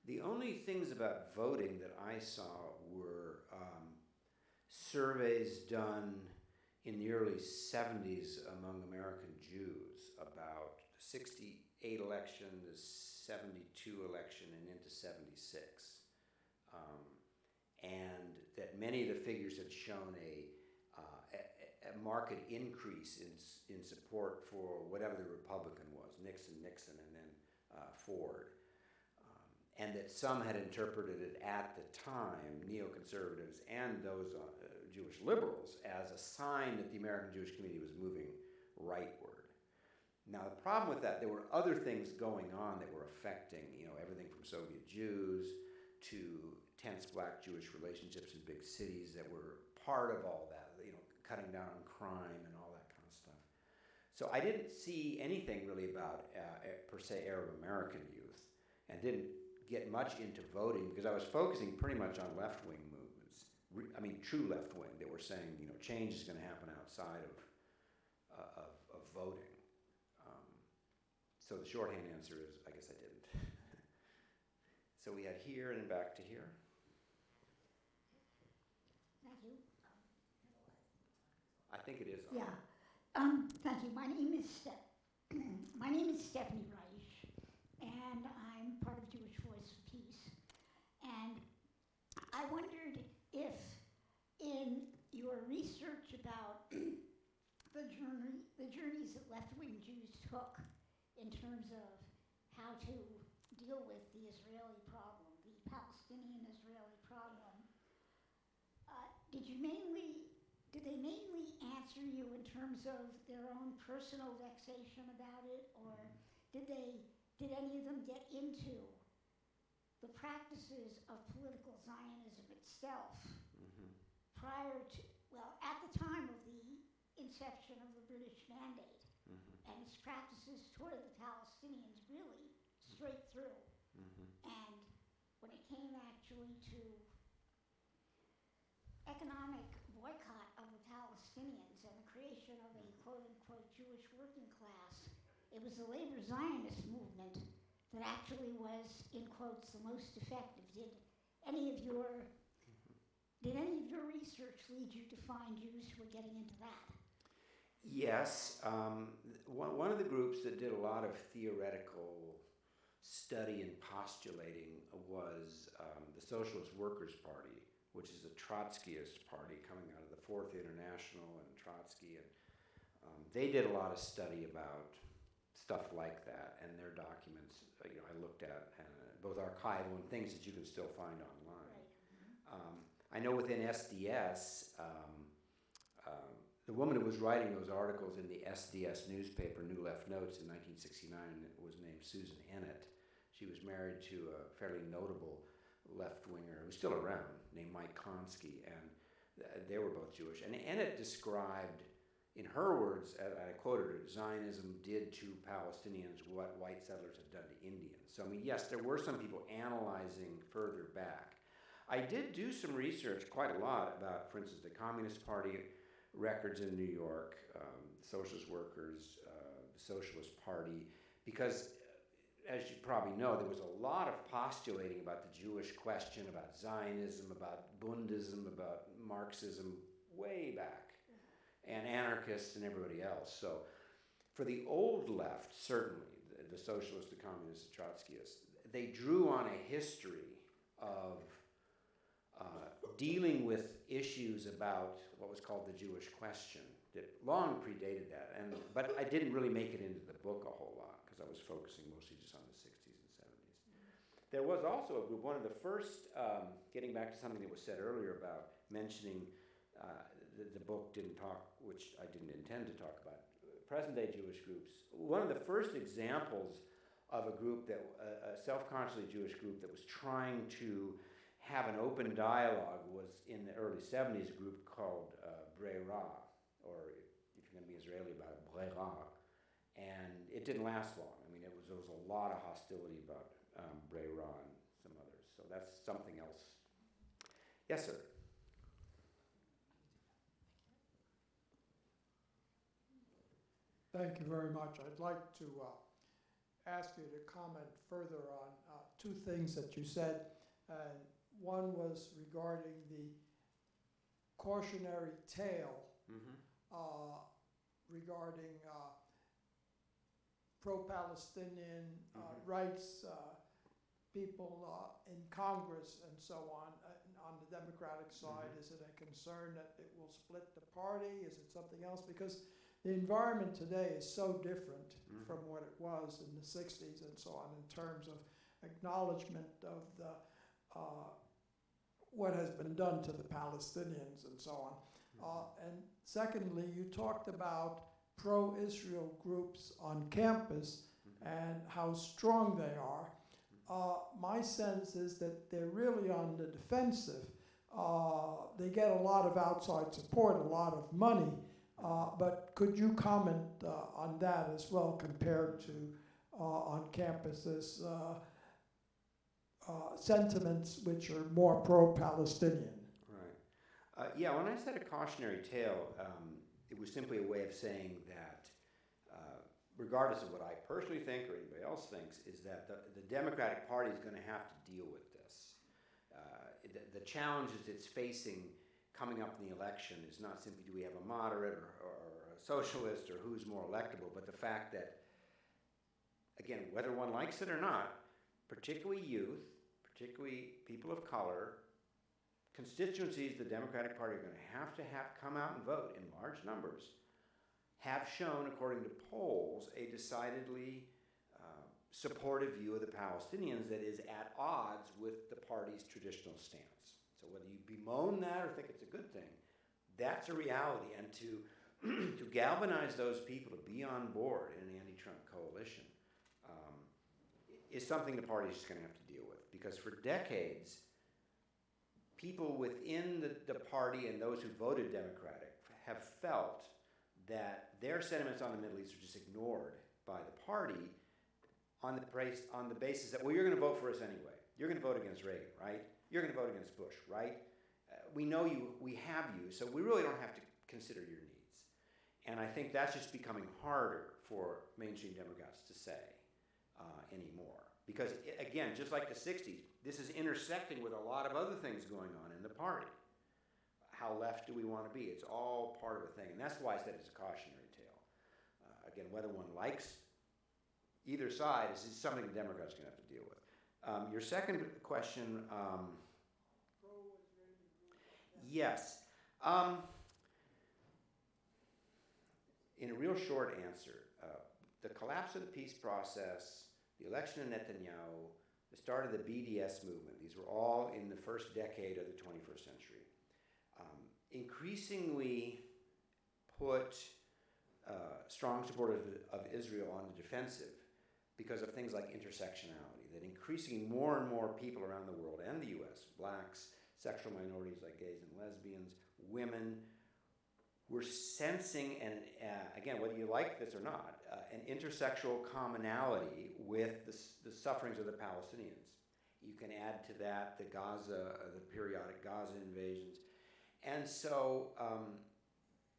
The only things about voting that I saw were surveys done in the early 70s among American Jews about the 68 election, the 72 election, and into 76. And that many of the figures had shown a marked increase in support for whatever the Republican was, Nixon, and then Ford. And that some had interpreted it at the time, neoconservatives and those Jewish liberals, as a sign that the American Jewish community was moving rightward. Now, the problem with that, there were other things going on that were affecting, everything from Soviet Jews to tense black-Jewish relationships in big cities that were part of all that. cutting down on crime and all that kind of stuff. So I didn't see anything really about, per se, Arab American youth, and didn't get much into voting because I was focusing pretty much on left-wing movements. True left-wing that were saying, change is going to happen outside of voting. So the shorthand answer is, I guess I didn't. So we had here and then back to here. Thank you. I think it is. Yeah. Thank you. My name is Stephanie Reich, and I'm part of Jewish Voice for Peace. And I wondered if, in your research about the journeys that left-wing Jews took in terms of how to deal with the Israeli problem, the Palestinian-Israeli problem, did they mainly answer you in terms of their own personal vexation about it, or did any of them get into the practices of political Zionism itself prior to, at the time of the inception of the British Mandate, and its practices toward the Palestinians really straight through? And when it came actually to economic boycott of the Palestinians and the creation of a quote-unquote Jewish working class, it was the labor Zionist movement that actually was, in quotes, the most effective. Did any of your research lead you to find Jews who were getting into that? Yes. One of the groups that did a lot of theoretical study and postulating was the Socialist Workers' Party, which is a Trotskyist party coming out of the Fourth International and Trotsky. And they did a lot of study about stuff like that, and their documents, I looked at both archival and things that you can still find online. Right. I know within SDS, the woman who was writing those articles in the SDS newspaper, New Left Notes, in 1969 was named Susan Ennett. She was married to a fairly notable left-winger who's still around, named Mike Konsky, and they were both Jewish. And Ennett described, in her words, I quoted her, Zionism did to Palestinians what white settlers had done to Indians. So, yes, there were some people analyzing further back. I did do some research, quite a lot, about, for instance, the Communist Party records in New York, Socialist Workers, the Socialist Party, because, as you probably know, there was a lot of postulating about the Jewish question, about Zionism, about Bundism, about Marxism, way back, and anarchists and everybody else. So for the old left, certainly, the socialists, the communists, the Trotskyists, they drew on a history of dealing with issues about what was called the Jewish question that long predated that. But I didn't really make it into the book a whole lot because I was focusing mostly just on the 60s and 70s. There was also a group, one of the first, getting back to something that was said earlier about mentioning the book didn't talk, which I didn't intend to talk about, present-day Jewish groups. One of the first examples of a group that, a self-consciously Jewish group that was trying to have an open dialogue was in the early 70s, a group called Brera, or if you're going to be Israeli about it, Brera. And it didn't last long. There was a lot of hostility about Brera and some others. So that's something else. Yes, sir. Thank you very much. I'd like to ask you to comment further on two things that you said. One was regarding the cautionary tale regarding pro-Palestinian rights people in Congress and so on the Democratic side. Is it a concern that it will split the party? Is it something else? Because the environment today is so different from what it was in the 60s and so on in terms of acknowledgement of the what has been done to the Palestinians and so on. And secondly, you talked about pro-Israel groups on campus and how strong they are. My sense is that they're really on the defensive They get a lot of outside support, a lot of money. But could you comment on that as well compared to on campuses sentiments which are more pro-Palestinian? Right. Yeah, when I said a cautionary tale, it was simply a way of saying that regardless of what I personally think or anybody else thinks, is that the Democratic Party is going to have to deal with this. The challenges it's facing coming up in the election is not simply do we have a moderate or a socialist or who's more electable, but the fact that, again, whether one likes it or not, particularly youth, particularly people of color, constituencies the Democratic Party are going to have come out and vote in large numbers, have shown, according to polls, a decidedly supportive view of the Palestinians that is at odds with the party's traditional stance. So whether you bemoan that or think it's a good thing, that's a reality. And to galvanize those people to be on board in an anti-Trump coalition is something the party is just going to have to deal with. Because for decades, people within the party and those who voted Democratic have felt that their sentiments on the Middle East are just ignored by the party on the basis that, well, you're going to vote for us anyway. You're going to vote against Reagan, right? You're going to vote against Bush, right? We know you, we have you, so we really don't have to consider your needs. And I think that's just becoming harder for mainstream Democrats to say anymore. Because, again, just like the 60s, this is intersecting with a lot of other things going on in the party. How left do we want to be? It's all part of a thing. And that's why I said it's a cautionary tale. Again, whether one likes either side is something the Democrats are going to have to deal with. Your second question, yes. In a real short answer, the collapse of the peace process, the election of Netanyahu, the start of the BDS movement, these were all in the first decade of the 21st century, increasingly put strong supporters of Israel on the defensive because of things like intersectionality, that increasingly more and more people around the world and the US, blacks, sexual minorities like gays and lesbians, women, were sensing, and again, whether you like this or not, an intersexual commonality with the sufferings of the Palestinians. You can add to that the periodic Gaza invasions. And so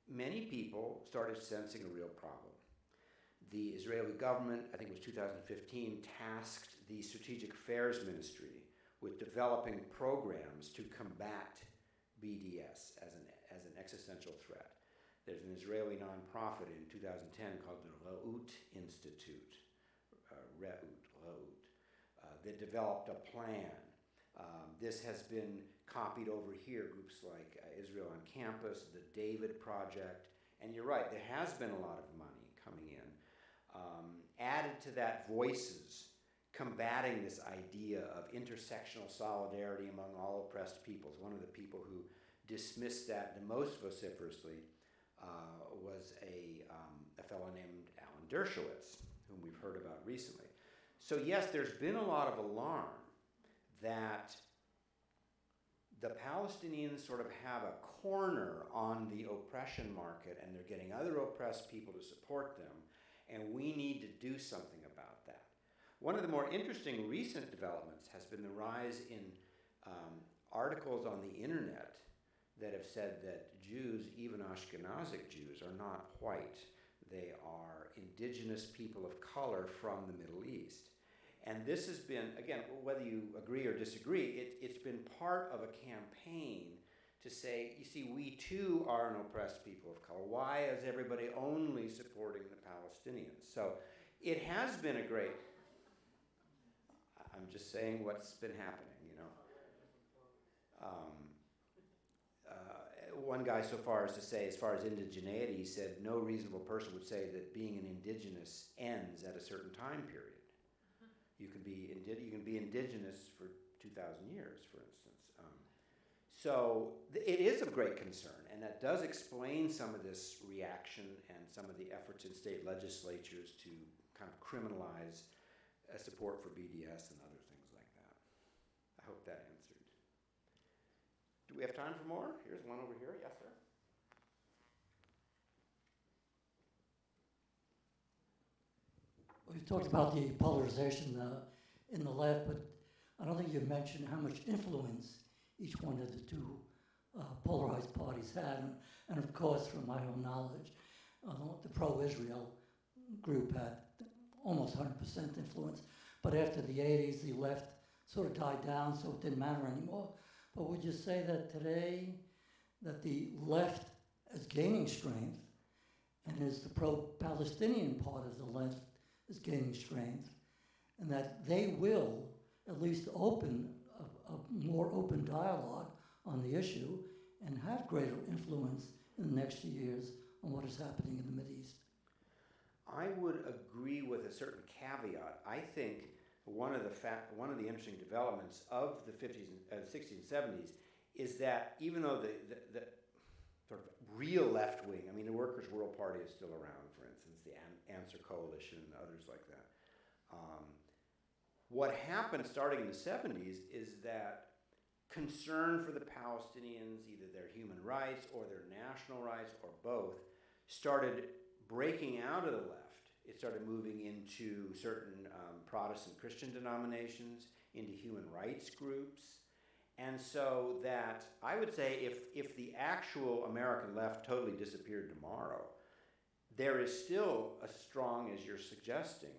many people started sensing a real problem. The Israeli government, I think it was 2015, tasked the Strategic Affairs Ministry with developing programs to combat BDS as an existential threat. There's an Israeli nonprofit in 2010 called the Re'ut Institute, that developed a plan. This has been copied over here, groups like Israel on Campus, the David Project, and you're right, there has been a lot of money coming in. Added to that, voices combating this idea of intersectional solidarity among all oppressed peoples. One of the people who dismissed that the most vociferously was a fellow named Alan Dershowitz, whom we've heard about recently. So yes, there's been a lot of alarm that the Palestinians sort of have a corner on the oppression market and they're getting other oppressed people to support them, and we need to do something about that. One of the more interesting recent developments has been the rise in articles on the internet that have said that Jews, even Ashkenazic Jews, are not white. They are indigenous people of color from the Middle East. And this has been, again, whether you agree or disagree, it's been part of a campaign to say, you see, we too are an oppressed people of color. Why is everybody only supporting the Palestinians? So it has been a great, I'm just saying what's been happening, you know. One guy so far as to say, as far as indigeneity, he said no reasonable person would say that being an indigenous ends at a certain time period. You can be indigenous for 2,000 years, for instance. So it is of great concern, and that does explain some of this reaction and some of the efforts in state legislatures to kind of criminalize support for BDS and other things like that. I hope that answered. Do we have time for more? Here's one over here. Yes, sir. We've talked about the polarization in the left, but I don't think you've mentioned how much influence each one of the two polarized parties had. And of course, from my own knowledge, the pro-Israel group had almost 100% influence. But after the 80s, the left sort of died down, so it didn't matter anymore. But would you say that today, that the left is gaining strength, and is the pro-Palestinian part of the left is gaining strength, and that they will at least open a more open dialogue on the issue and have greater influence in the next few years on what is happening in the Mideast? I would agree with a certain caveat. I think one of the interesting developments of the 50s, 60s, and 70s is that even though the sort of real left wing, I mean, the Workers' World Party is still around, for instance, the Answer Coalition and others like that. What happened starting in the 70s is that concern for the Palestinians, either their human rights or their national rights or both, started breaking out of the left. It started moving into certain Protestant Christian denominations, into human rights groups. And so that I would say if the actual American left totally disappeared tomorrow, there is still a strong, as you're suggesting,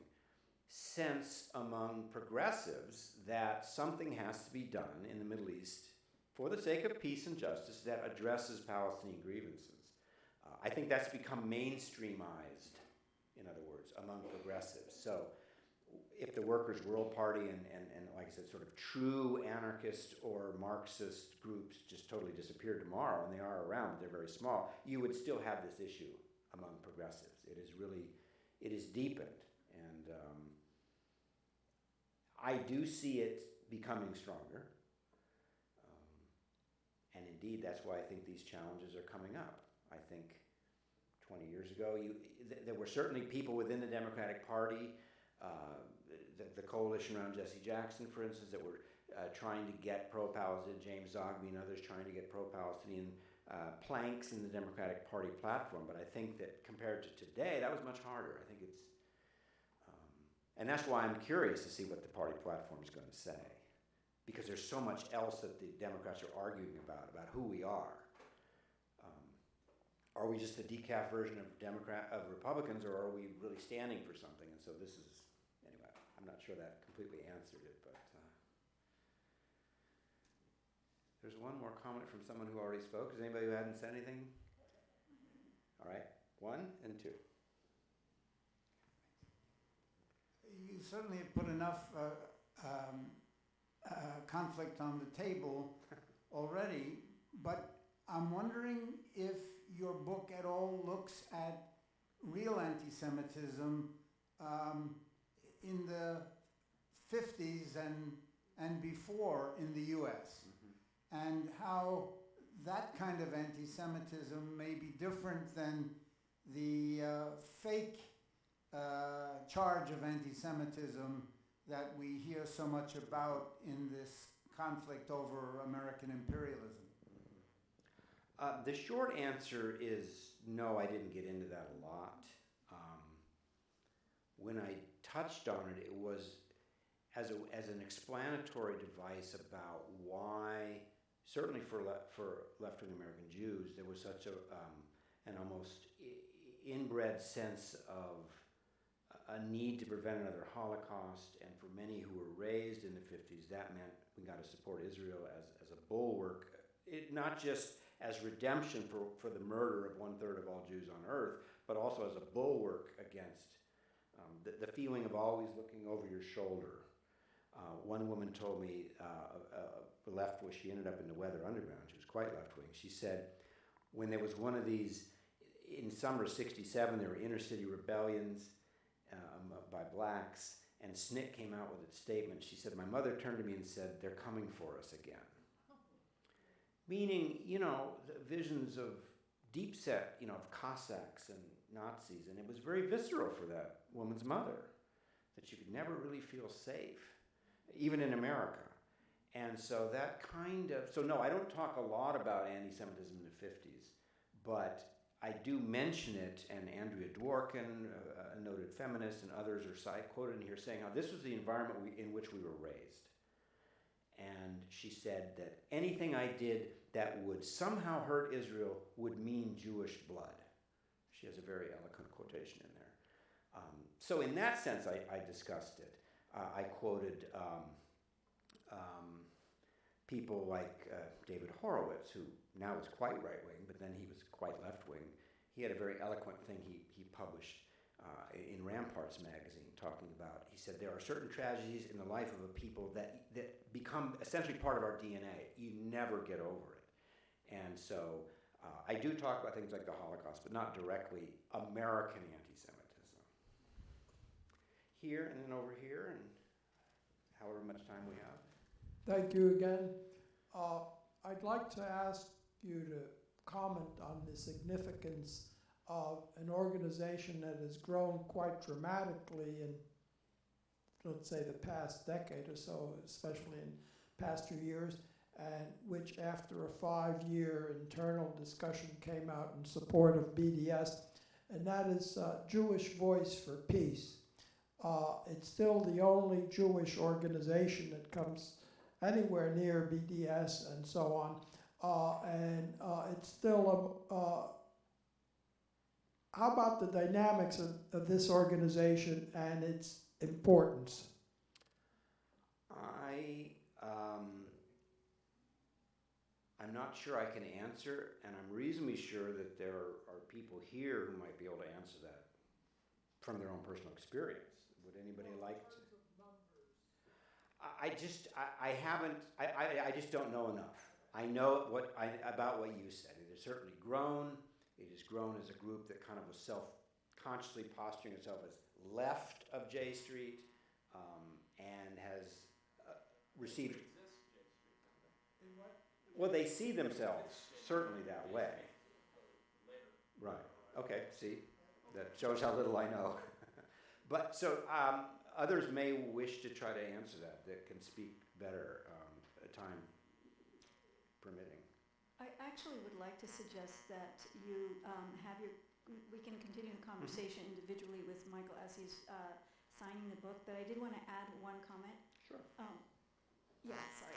sense among progressives that something has to be done in the Middle East for the sake of peace and justice that addresses Palestinian grievances. I think that's become mainstreamized, in other words, among progressives. So if the Workers' World Party and like I said, sort of true anarchist or Marxist groups just totally disappeared tomorrow, and they are around, they're very small, you would still have this issue among progressives. It is deepened. And I do see it becoming stronger. And indeed, that's why I think these challenges are coming up. I think 20 years ago, there were certainly people within the Democratic Party, the coalition around Jesse Jackson, for instance, that were trying to get pro-Palestinian, James Zogby and others trying to get pro-Palestinian planks in the Democratic Party platform. But I think that compared to today, that was much harder. I think it's, and that's why I'm curious to see what the party platform is going to say, because there's so much else that the Democrats are arguing about who we are. Are we just a decaf version of Republicans, or are we really standing for something? And so this is, anyway, I'm not sure that completely answered it, but there's one more comment from someone who already spoke. Is anybody who hadn't said anything? All right, 1 and 2. You certainly have put enough conflict on the table already, but I'm wondering if your book at all looks at real anti-Semitism in the 50s and before in the U.S., and how that kind of anti-Semitism may be different than the fake charge of anti-Semitism that we hear so much about in this conflict over American imperialism. The short answer is no, I didn't get into that a lot. When I touched on it, it was as an explanatory device about why, certainly for left-wing American Jews, there was such an almost inbred sense of a need to prevent another Holocaust, and for many who were raised in the 50s, that meant we got to support Israel as a bulwark, not just as redemption for the murder of 1/3 of all Jews on earth, but also as a bulwark against the feeling of always looking over your shoulder. One woman told me, she ended up in the Weather Underground, she was quite left-wing. She said, when there was one of these, in summer '67, there were inner city rebellions by blacks, and SNCC came out with its statement. She said, my mother turned to me and said, they're coming for us again. Meaning, the visions of deep set, of Cossacks and Nazis, and it was very visceral for that woman's mother, that she could never really feel safe, even in America. And so that kind of, so no, I don't talk a lot about anti-Semitism in the 50s, but I do mention it, and Andrea Dworkin, a noted feminist, and others are quoted in here saying how this was the environment in which we were raised. And she said that anything I did that would somehow hurt Israel would mean Jewish blood. She has a very eloquent quotation in there. So in that sense, I discussed it. I quoted people like David Horowitz, who now is quite right-wing, but then he was quite left-wing. He had a very eloquent thing he published in Ramparts magazine talking about, he said, there are certain tragedies in the life of a people that become essentially part of our DNA. You never get over it. And so I do talk about things like the Holocaust, but not directly American anti-Semitism. Here and then over here, and however much time we have. Thank you again. I'd like to ask you to comment on the significance of an organization that has grown quite dramatically in, let's say, the past decade or so, especially in past few years, and which after a 5-year internal discussion came out in support of BDS, and that is Jewish Voice for Peace. It's still the only Jewish organization that comes anywhere near BDS and so on. And it's still, how about the dynamics of this organization and its importance? I'm not sure I can answer, and I'm reasonably sure that there are people here who might be able to answer that from their own personal experience. Would anybody like to? I just don't know enough. I know about what you said. It has certainly grown. It has grown as a group that kind of was self-consciously posturing itself as left of J Street, and has received. Well, they see themselves certainly that way. Right. Okay. See, that shows how little I know. But so others may wish to try to answer that can speak better, time permitting. I actually would like to suggest that you we can continue the conversation individually with Michael as he's signing the book, but I did want to add one comment. Sure. Yeah, sorry.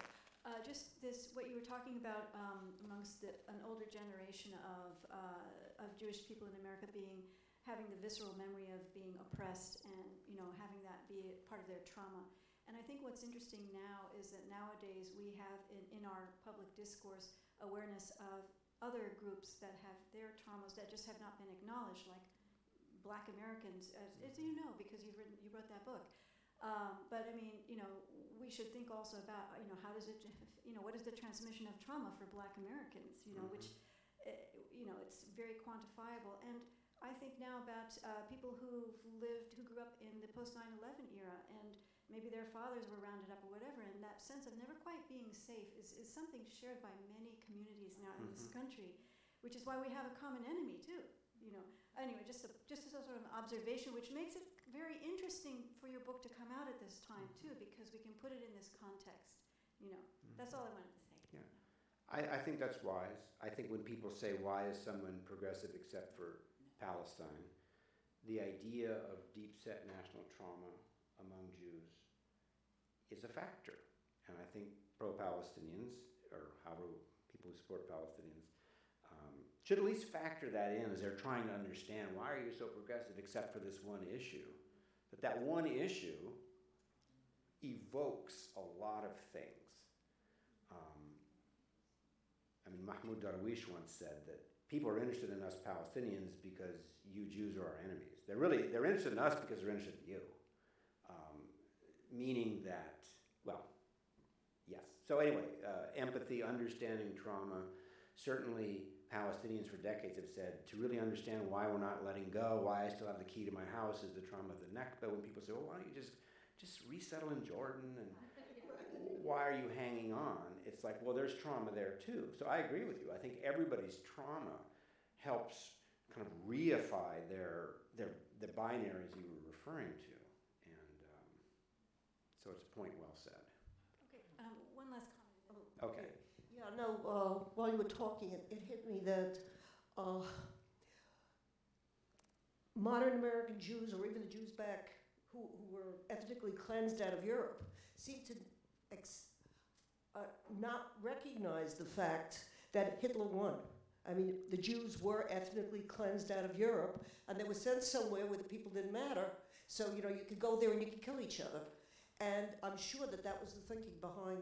Just this, what you were talking about amongst an older generation of Jewish people in America having the visceral memory of being oppressed and, having that be part of their trauma. And I think what's interesting now is that nowadays we have in our public discourse awareness of other groups that have their traumas that just have not been acknowledged, like Black Americans, as you know, because you wrote that book. But I mean, we should think also about, how does it, what is the transmission of trauma for Black Americans, which, it's very quantifiable. And I think now about people who grew up in the post 9/11 era, and maybe their fathers were rounded up or whatever, and that sense of never quite being safe is something shared by many communities now in this country, which is why we have a common enemy too. Anyway, just as a sort of observation, which makes it very interesting for your book to come out at this time too, because we can put it in this context. That's all I wanted to say. Yeah, I think that's wise. I think when people say, why is someone progressive except for Palestine, the idea of deep-set national trauma among Jews is a factor. And I think pro-Palestinians, or however people who support Palestinians, should at least factor that in as they're trying to understand, why are you so progressive except for this one issue? But that one issue evokes a lot of things. Mahmoud Darwish once said that people are interested in us Palestinians because you Jews are our enemies. They're interested in us because they're interested in you. Meaning that, well, yes. So anyway, empathy, understanding trauma. Certainly Palestinians for decades have said, to really understand why we're not letting go, why I still have the key to my house is the trauma of the Nakba. When people say, well, why don't you just resettle in Jordan, and why are you hanging on? It's like, well, there's trauma there too. So I agree with you. I think everybody's trauma helps kind of reify the binaries you were referring to. And so it's a point well said. Okay, one last Okay. Yeah, no, while you were talking, it hit me that modern American Jews, or even the Jews back who were ethnically cleansed out of Europe, seem to not recognize the fact that Hitler won. I mean, the Jews were ethnically cleansed out of Europe, and they were sent somewhere where the people didn't matter, so, you know, you could go there and you could kill each other. And I'm sure that that was the thinking behind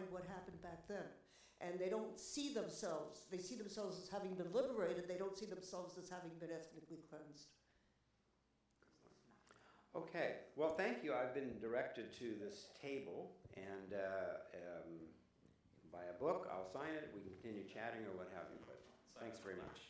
what happened back then. And they don't see themselves, they see themselves as having been liberated, they don't see themselves as having been ethnically cleansed. Okay, well, thank you. I've been directed to this table, and buy a book, I'll sign it, we can continue chatting or what have you, but thanks very much.